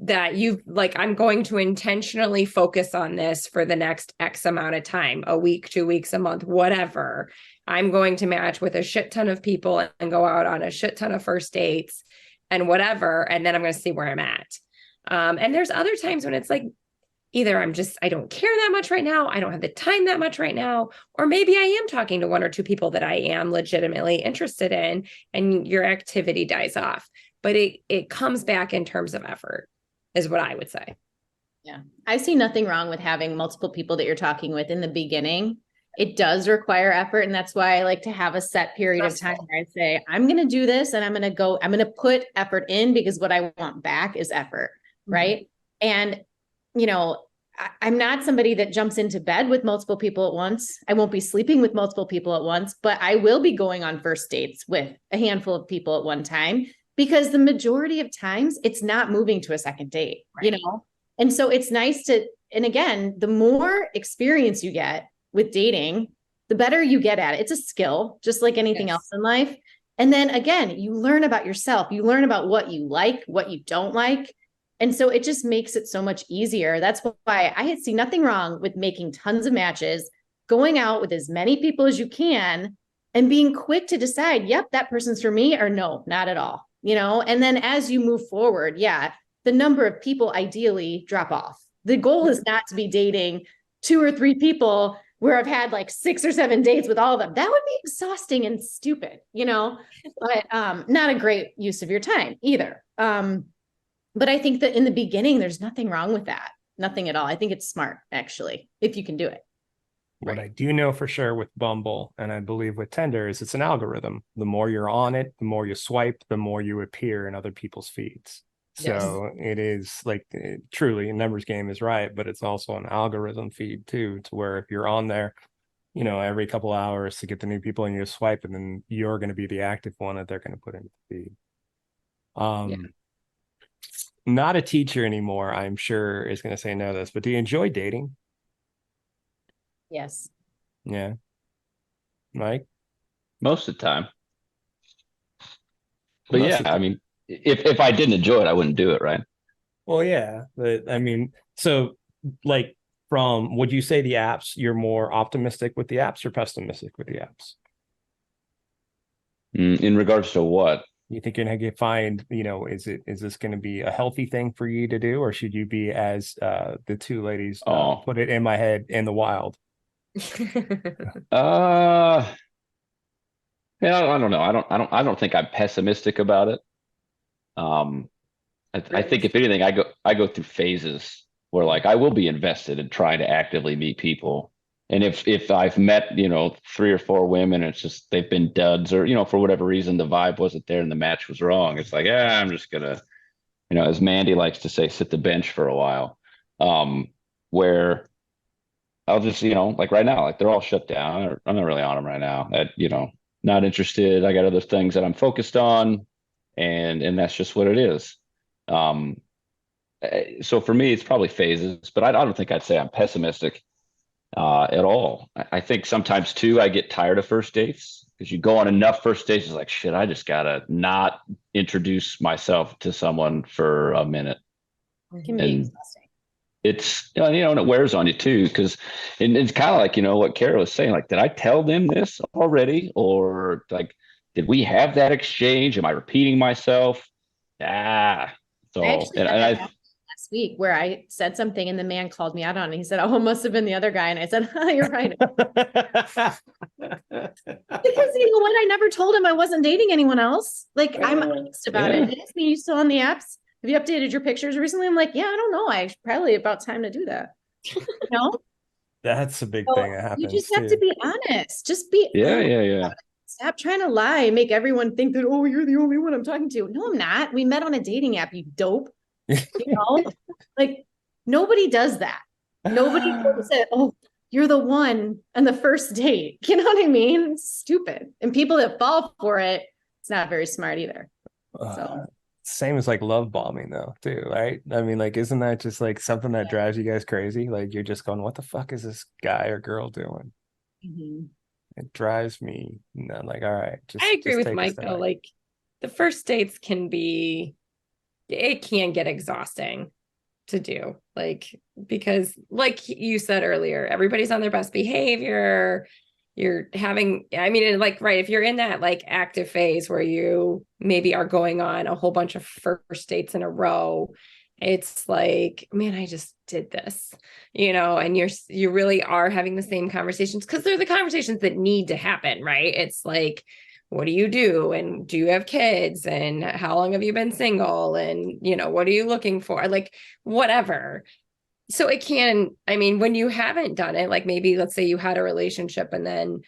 that you've like, I'm going to intentionally focus on this for the next X amount of time, a week, 2 weeks, a month, whatever. I'm going to match with a shit ton of people and go out on a shit ton of first dates and whatever. And then I'm going to see where I'm at. And there's other times when it's like, either I don't care that much right now, I don't have the time that much right now, or maybe I am talking to 1 or 2 people that I am legitimately interested in, and your activity dies off. But it comes back in terms of effort, is what I would say. Yeah. I see nothing wrong with having multiple people that you're talking with in the beginning. It does require effort. And that's why I like to have a set period of time where I say, I'm going to do this and I'm going to put effort in, because what I want back is effort. Mm-hmm. Right. And, I'm not somebody that jumps into bed with multiple people at once. I won't be sleeping with multiple people at once, but I will be going on first dates with a handful of people at one time, because the majority of times it's not moving to a second date, right. And so it's nice and again, the more experience you get with dating, the better you get at it. It's a skill, just like anything else in life. And then again, you learn about yourself, you learn about what you like, what you don't like. And so it just makes it so much easier. That's why I see nothing wrong with making tons of matches, going out with as many people as you can, and being quick to decide, yep, that person's for me, or no, not at all. And then as you move forward, the number of people ideally drop off. The goal is not to be dating 2 or 3 people where I've had like 6 or 7 dates with all of them. That would be exhausting and stupid, but not a great use of your time either. But I think that in the beginning, there's nothing wrong with that. Nothing at all. I think it's smart, actually, if you can do it. What I do know for sure with Bumble, and I believe with Tinder, is it's an algorithm. The more you're on it, the more you swipe, the more you appear in other people's feeds. So It is like truly a numbers game is right, but it's also an algorithm feed too, to where if you're on there, every couple hours to get the new people and you swipe, and then you're going to be the active one that they're going to put in the feed. Not a teacher anymore, I'm sure, is going to say no to this, but do you enjoy dating? Yes. Yeah. Mike? Most of the time. But I mean, if I didn't enjoy it, I wouldn't do it, right? Well, yeah. But I mean, so like would you say the apps, you're more optimistic with the apps or pessimistic with the apps? In regards to what? You think you're going to find, is this going to be a healthy thing for you to do, or should you be as the 2 ladies put it in my head, in the wild? I don't know. I don't think I'm pessimistic about it. I think if anything, I go through phases where like I will be invested in trying to actively meet people. And if I've met, 3 or 4 women, it's just they've been duds, or, for whatever reason, the vibe wasn't there and the match was wrong. It's like, I'm just gonna, as Mandy likes to say, sit the bench for a while. Where I'll just, like right now, like they're all shut down. I'm not really on them right now. Not interested. I got other things that I'm focused on, and that's just what it is. So for me, it's probably phases, but I don't think I'd say I'm pessimistic at all. I think sometimes too, I get tired of first dates because you go on enough first dates. It's like, shit, I just gotta not introduce myself to someone for a minute. It can be exhausting. It's, and it wears on you too. Cause it's kind of like, what Kara was saying, like, did I tell them this already? Or like, did we have that exchange? Am I repeating myself? So, I actually had that last week where I said something and the man called me out on it. He said, "Oh, it must have been the other guy." And I said, "You're right." Because you know what? I never told him I wasn't dating anyone else. Like, I'm honest about it. Is you still on the apps? Have you updated your pictures recently? I'm like, yeah, I don't know. I probably about time to do that. That's a big thing that happens. You just have to be honest. Just be honest. Stop trying to lie and make everyone think that, oh, you're the only one I'm talking to. No, I'm not. We met on a dating app, you dope. Like nobody does that. Nobody said, oh, you're the one on the first date. You know what I mean? It's stupid. And people that fall for it, it's not very smart either. So same as like love bombing though, too, right? I mean, like, isn't that just like something that drives you guys crazy? Like you're just going, what the fuck is this guy or girl doing? Mm-hmm. It drives me, like, all right. I agree with Mike though. Like the first dates can get exhausting to do, like, because like you said earlier, everybody's on their best behavior. You're having, like, right, if you're in that like active phase where you maybe are going on a whole bunch of first dates in a row, it's like, man, I just did this, and you really are having the same conversations because they're the conversations that need to happen, right? It's like, what do you do? And do you have kids? And how long have you been single? And, what are you looking for? Like, whatever. So it can, when you haven't done it, like maybe let's say you had a relationship and then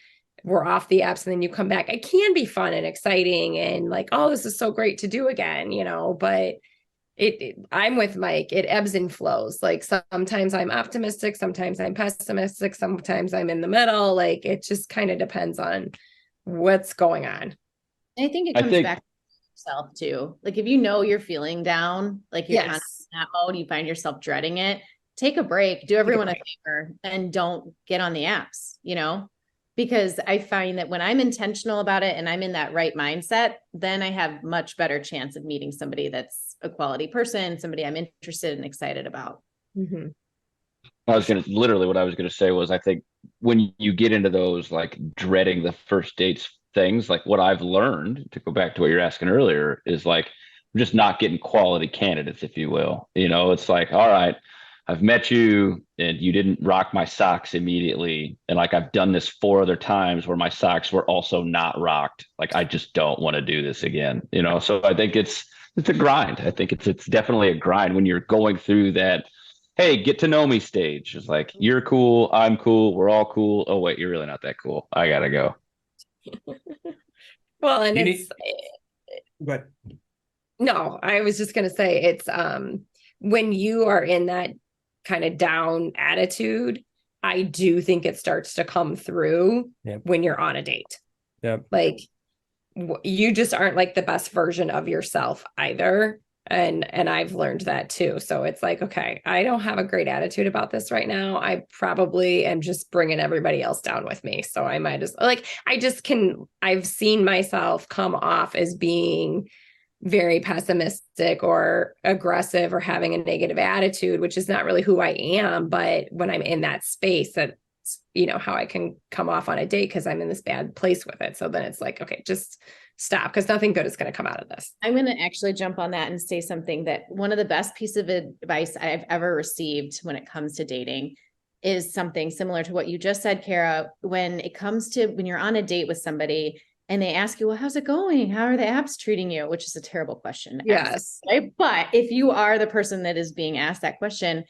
we're off the apps and then you come back, it can be fun and exciting and like, oh, this is so great to do again, but I'm with Mike. It ebbs and flows. Like sometimes I'm optimistic, sometimes I'm pessimistic, sometimes I'm in the middle. Like it just kind of depends on what's going on. I think it comes back to yourself too. Like if you're feeling down, like you're kind of in that mode, you find yourself dreading it. Take a break, do everyone a favor, and don't get on the apps, because I find that when I'm intentional about it and I'm in that right mindset, then I have much better chance of meeting somebody that's a quality person, somebody I'm interested and excited about. Mm-hmm. What I was going to say was, I think when you get into those like dreading the first dates things, like what I've learned, to go back to what you're asking earlier, is like, I'm just not getting quality candidates, if you will. It's like, all right, I've met you and you didn't rock my socks immediately. And like, I've done this 4 other times where my socks were also not rocked. Like, I just don't want to do this again, So I think it's a grind. I think it's definitely a grind when you're going through that, hey, get to know me stage. It's like, you're cool. I'm cool. We're all cool. Oh, wait, you're really not that cool. I got to go. Well, and but no, I was just going to say it's, when you are in that kind of down attitude, I do think it starts to come through when you're on a date. Like you just aren't like the best version of yourself either. And I've learned that too. So it's like, okay, I don't have a great attitude about this right now. I probably am just bringing everybody else down with me. So I might just I've seen myself come off as being very pessimistic or aggressive or having a negative attitude, which is not really who I am. But when I'm in that space, that's, how I can come off on a date because I'm in this bad place with it. So then it's like, okay, just stop, because nothing good is going to come out of this. I'm going to actually jump on that and say something that one of the best pieces of advice I've ever received when it comes to dating is something similar to what you just said, Kara. When it comes to when you're on a date with somebody and they ask you, well, how's it going? How are the apps treating you? Which is a terrible question. Yes. Right? But if you are the person that is being asked that question,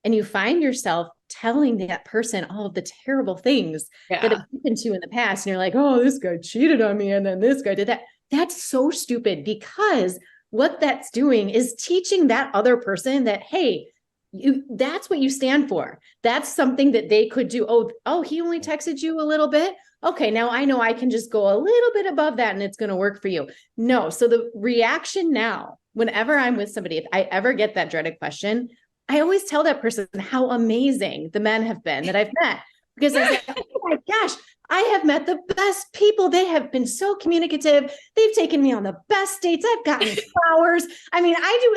and you find yourself telling that person all of the terrible things that have happened to you in the past. And you're like, oh, this guy cheated on me. And then this guy did that. That's so stupid, because what that's doing is teaching that other person that, hey, that's what you stand for. That's something that they could do. Oh, he only texted you a little bit. Okay, now I know I can just go a little bit above that and it's going to work for you. No. So the reaction now, whenever I'm with somebody, if I ever get that dreaded question, I always tell that person how amazing the men have been that I've met, because I say, oh my gosh, I have met the best people. They have been so communicative. They've taken me on the best dates. I've gotten flowers. I mean, I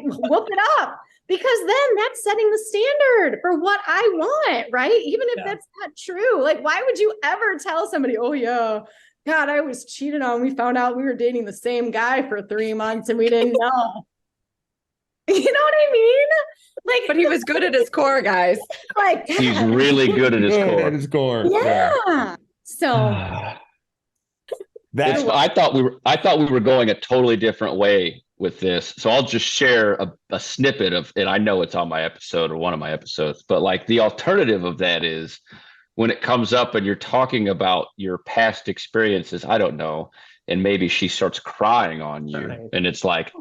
whoop it up, because then that's setting the standard for what I want, right? Even if that's not true. Like, why would you ever tell somebody, oh yeah, God, I was cheated on. We found out we were dating the same guy for 3 months and we didn't know. You know what I mean? Like, but he was good at his core, guys. Like, he's really good at his core. Yeah. So I thought we were going a totally different way with this. So I'll just share a snippet of it. I know it's on my episode or one of my episodes, but like the alternative of that is when it comes up and you're talking about your past experiences, I don't know, and maybe she starts crying on you, and it's like,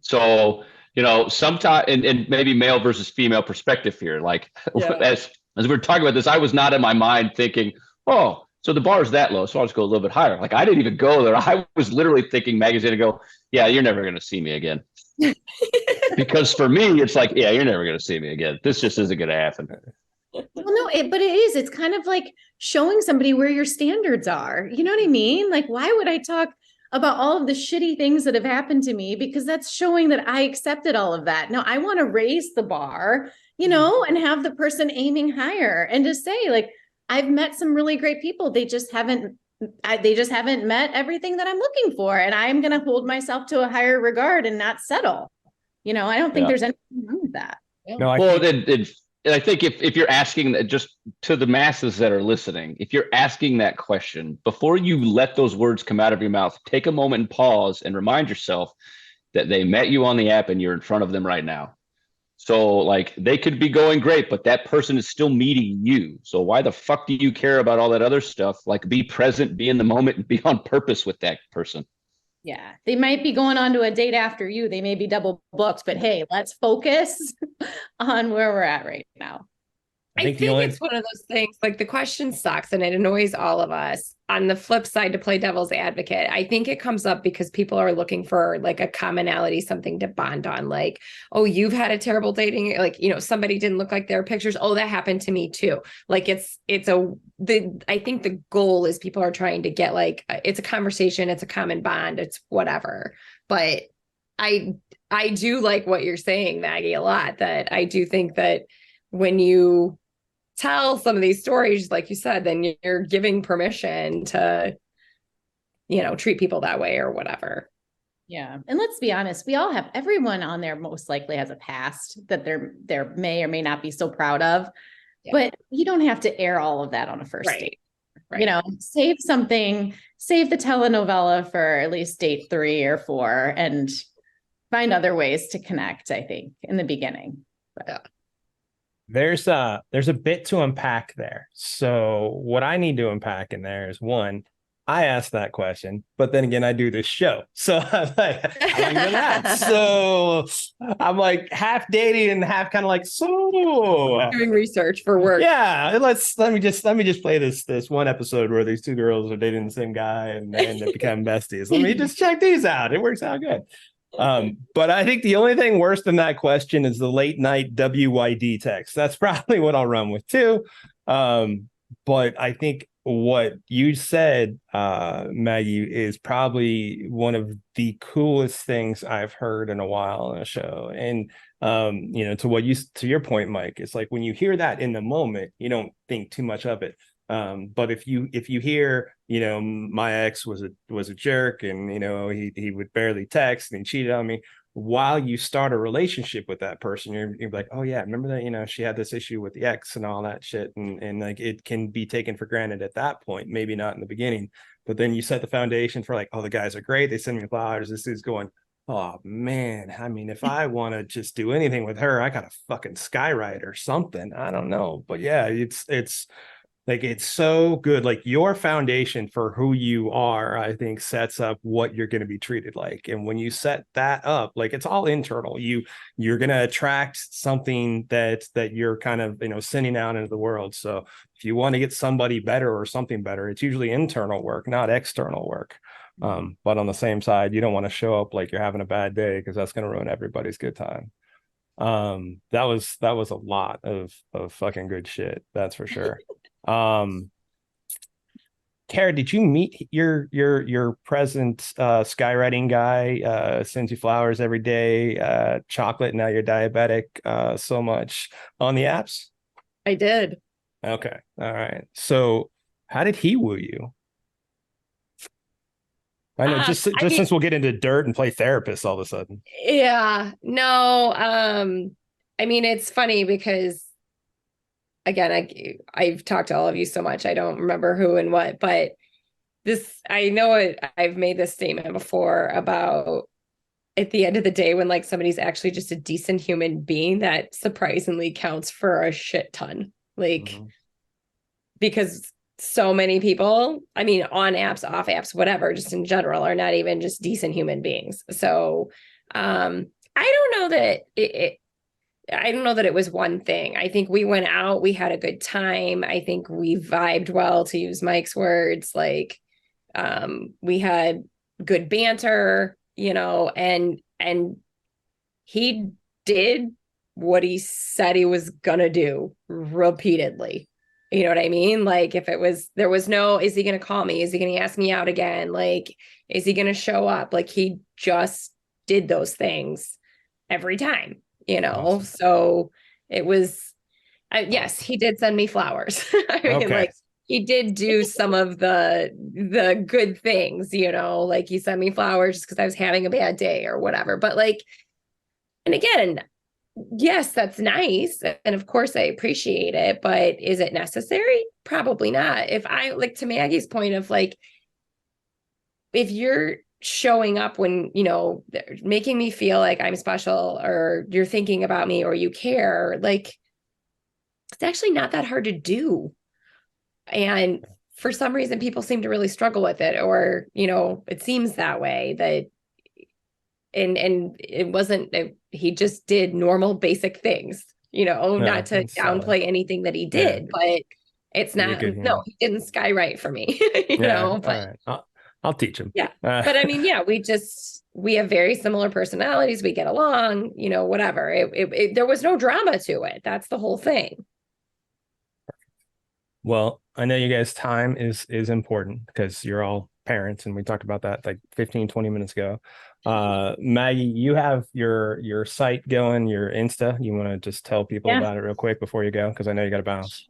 so, you know, sometimes, and maybe male versus female perspective here, like as we're talking about this, I was not in my mind thinking, oh, so the bar is that low, so I'll just go a little bit higher. Like, I didn't even go there. I was literally thinking Maggie's gonna go, yeah, you're never gonna see me again. Because for me, it's like, yeah, you're never gonna see me again. This just isn't gonna happen. Well, no, but it is. It's kind of like showing somebody where your standards are. You know what I mean? Like, why would I talk about all of the shitty things that have happened to me? Because that's showing that I accepted all of that. Now I want to raise the bar, you know, and have the person aiming higher, and just say, like, I've met some really great people. They just haven't met everything that I'm looking for. And I'm going to hold myself to a higher regard and not settle. You know, I don't think there's anything wrong with that. No, I think if you're asking that, just to the masses that are listening, if you're asking that question, before you let those words come out of your mouth, take a moment and pause and remind yourself that they met you on the app and you're in front of them right now. So like, they could be going great, but that person is still meeting you. So why the fuck do you care about all that other stuff? Like, be present, be in the moment, and be on purpose with that person. Yeah, they might be going on to a date after you. They may be double booked, but hey, let's focus on where we're at right now. I think it's one of those things, like, the question sucks and it annoys all of us. On the flip side, to play devil's advocate, I think it comes up because people are looking for like a commonality, something to bond on. Like, oh, you've had a terrible dating, like, you know, somebody didn't look like their pictures. Oh, that happened to me too. Like, I think the goal is people are trying to get, like, it's a conversation, it's a common bond, it's whatever. But I do like what you're saying, Maggie, a lot, that I do think that when you tell some of these stories, like you said, then you're giving permission to, you know, treat people that way or whatever. Yeah. And let's be honest, everyone on there most likely has a past that there may or may not be so proud of, but you don't have to air all of that on a first date. Right. You know, save the telenovela for at least date 3 or 4 and find other ways to connect, I think, in the beginning. But, There's a bit to unpack there. So what I need to unpack in there is, one, I asked that question, but then again, I do this show. So I'm like that. So I'm like half dating and half kind of like, so doing research for work. Yeah. Let me just play this one episode where these 2 girls are dating the same guy and they become besties. Let me just check these out. It works out good. But I think the only thing worse than that question is the late night WYD text. That's probably what I'll run with too. But I think what you said, Maggie, is probably one of the coolest things I've heard in a while on a show. And you know, to your point, Mike, it's like when you hear that in the moment, you don't think too much of it. But if you hear, you know, my ex was a jerk, and, you know, he would barely text and he cheated on me, while you start a relationship with that person, you're like, oh yeah, remember that, you know, she had this issue with the ex and all that shit, and like, it can be taken for granted at that point, maybe not in the beginning, but then you set the foundation for like, oh, the guys are great, they send me flowers, this is going, Oh man, I mean, if I want to just do anything with her, I gotta fucking skyride or something. I don't know, but yeah, it's like it's so good. Like your foundation for who you are, I think, sets up what you're going to be treated like. And when you set that up, like it's all internal. You're going to attract something that you're kind of sending out into the world. So if you want to get somebody better or something better, it's usually internal work, not external work. But on the same side, you don't want to show up like you're having a bad day because that's going to ruin everybody's good time. That was a lot of fucking good shit, that's for sure. Kara, did you meet your present skywriting guy? Sends you flowers every day, chocolate. Now you're diabetic so much on the apps? I did. Okay, all right. So how did he woo you? I know, since we'll get into dirt and play therapist all of a sudden. Yeah, no. I mean, it's funny because, again, I've talked to all of you so much, I don't remember who and what, but I know I've made this statement before about at the end of the day, when like somebody's actually just a decent human being, that surprisingly counts for a shit ton. Like, because so many people, I mean, on apps, off apps, whatever, just in general, are not even just decent human beings. So I don't know that I don't know that it was one thing. I think we went out, we had a good time. I think we vibed well, to use Mike's words. Like, we had good banter, and he did what he said he was gonna do repeatedly. You know what I mean? Like, if there was no, is he going to call me? Is he going to ask me out again? Like, is he going to show up? Like, he just did those things every time, Awesome. So it was, yes, he did send me flowers. I mean, okay. Like, he did do some of the good things, like he sent me flowers just because I was having a bad day or whatever. But like, and again, yes, that's nice. And of course I appreciate it, but is it necessary? Probably not. If I, like, to Maggie's point of like, if you're showing up when, making me feel like I'm special, or you're thinking about me, or you care, like, it's actually not that hard to do. And for some reason, people seem to really struggle with it, or, it seems that way, that and it wasn't, he just did normal basic things, not to downplay anything that he did, but it's not, no, he didn't skywrite for me, but right. I'll teach him. Yeah. But I mean, yeah, we have very similar personalities. We get along, whatever. There was no drama to it. That's the whole thing. Well, I know you guys' time is important because you're all parents, and we talked about that like 15-20 minutes ago. Maggie, you have your site going, your Insta. You want to just tell people about it real quick before you go, because I know you got to bounce.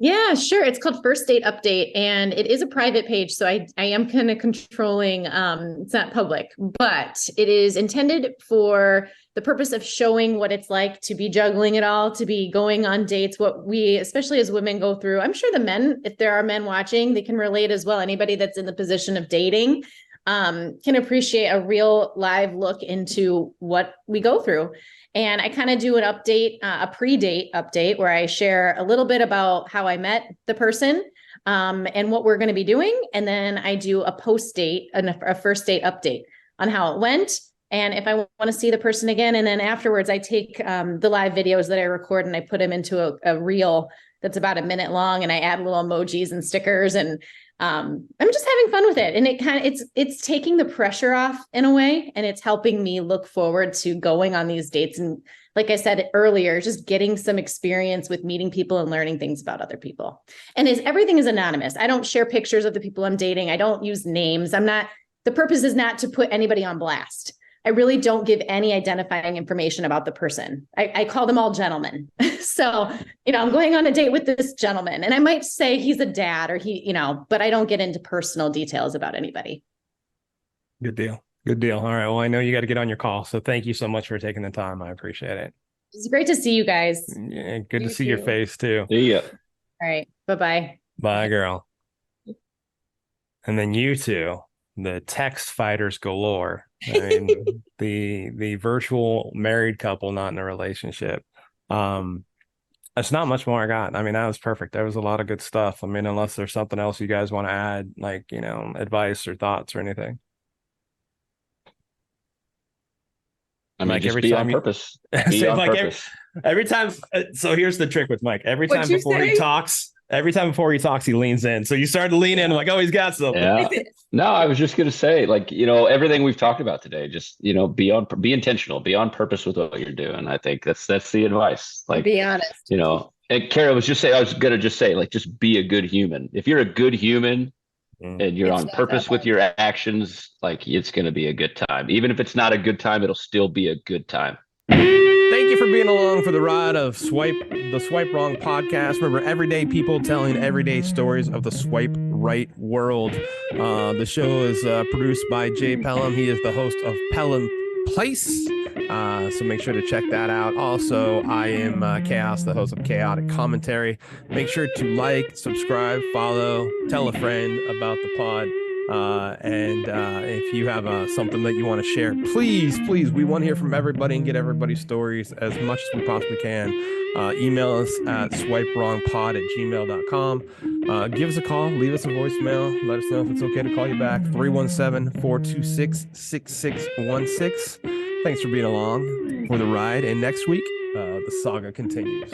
Yeah, sure. It's called First Date Update, and it is a private page. So I am kind of controlling, it's not public, but it is intended for the purpose of showing what it's like to be juggling it all, to be going on dates, what we, especially as women, go through. I'm sure the men, if there are men watching, they can relate as well. Anybody that's in the position of dating can appreciate a real live look into what we go through. And I kind of do an update, a pre-date update, where I share a little bit about how I met the person and what we're going to be doing. And then I do a post-date, a first date update on how it went, and if I want to see the person again. And then afterwards, I take the live videos that I record and I put them into a reel that's about a minute long, and I add little emojis and stickers, and I'm just having fun with it. And it's taking the pressure off in a way, and it's helping me look forward to going on these dates. And like I said earlier, just getting some experience with meeting people and learning things about other people. And everything is anonymous. I don't share pictures of the people I'm dating. I don't use names. The purpose is not to put anybody on blast. I really don't give any identifying information about the person. I call them all gentlemen. So, I'm going on a date with this gentleman, and I might say he's a dad, or but I don't get into personal details about anybody. Good deal. Good deal. All right. Well, I know you got to get on your call. So thank you so much for taking the time. I appreciate it. It's great to see you guys. Yeah, good to see your face too. See ya. All right. Bye-bye. Bye, girl. And then you two, the text fighters galore. I mean, the virtual married couple not in a relationship. That's not much more I got. I mean, that was perfect. There was a lot of good stuff. I mean, unless there's something else you guys want to add, like, you know, advice or thoughts or anything. I mean, Like just every be time on you- purpose. Be on like purpose. every time. So here's the trick with Mike. Every time What'd you before he say? talks, he leans in. So you start to lean in, like, oh, he's got something. Yeah. No, I was just gonna say, like, you know, everything we've talked about today, just, you know, be intentional, be on purpose with what you're doing. I think that's the advice. Like, Be honest. you know, and Kara I was gonna just say, like, just be a good human. If you're a good human and you're It's on not purpose that with hard. your actions, like, it's gonna be a good time. Even if it's not a good time, it'll still be a good time. Thank you for being along for the ride of the Swipe Wrong podcast. Remember, everyday people telling everyday stories of the swipe right world. The show is produced by Jay Pelham. He is the host of Pelham Place. So make sure to check that out. Also, I am Chaos, the host of Chaotic Commentary. Make sure to like, subscribe, follow, tell a friend about the pod. And if you have something that you want to share, please, we want to hear from everybody and get everybody's stories as much as we possibly can. Email us at swipewrongpod@gmail.com. Give us a call, leave us a voicemail, let us know if it's okay to call you back. 317-426-6616. Thanks for being along for the ride, and next week the saga continues.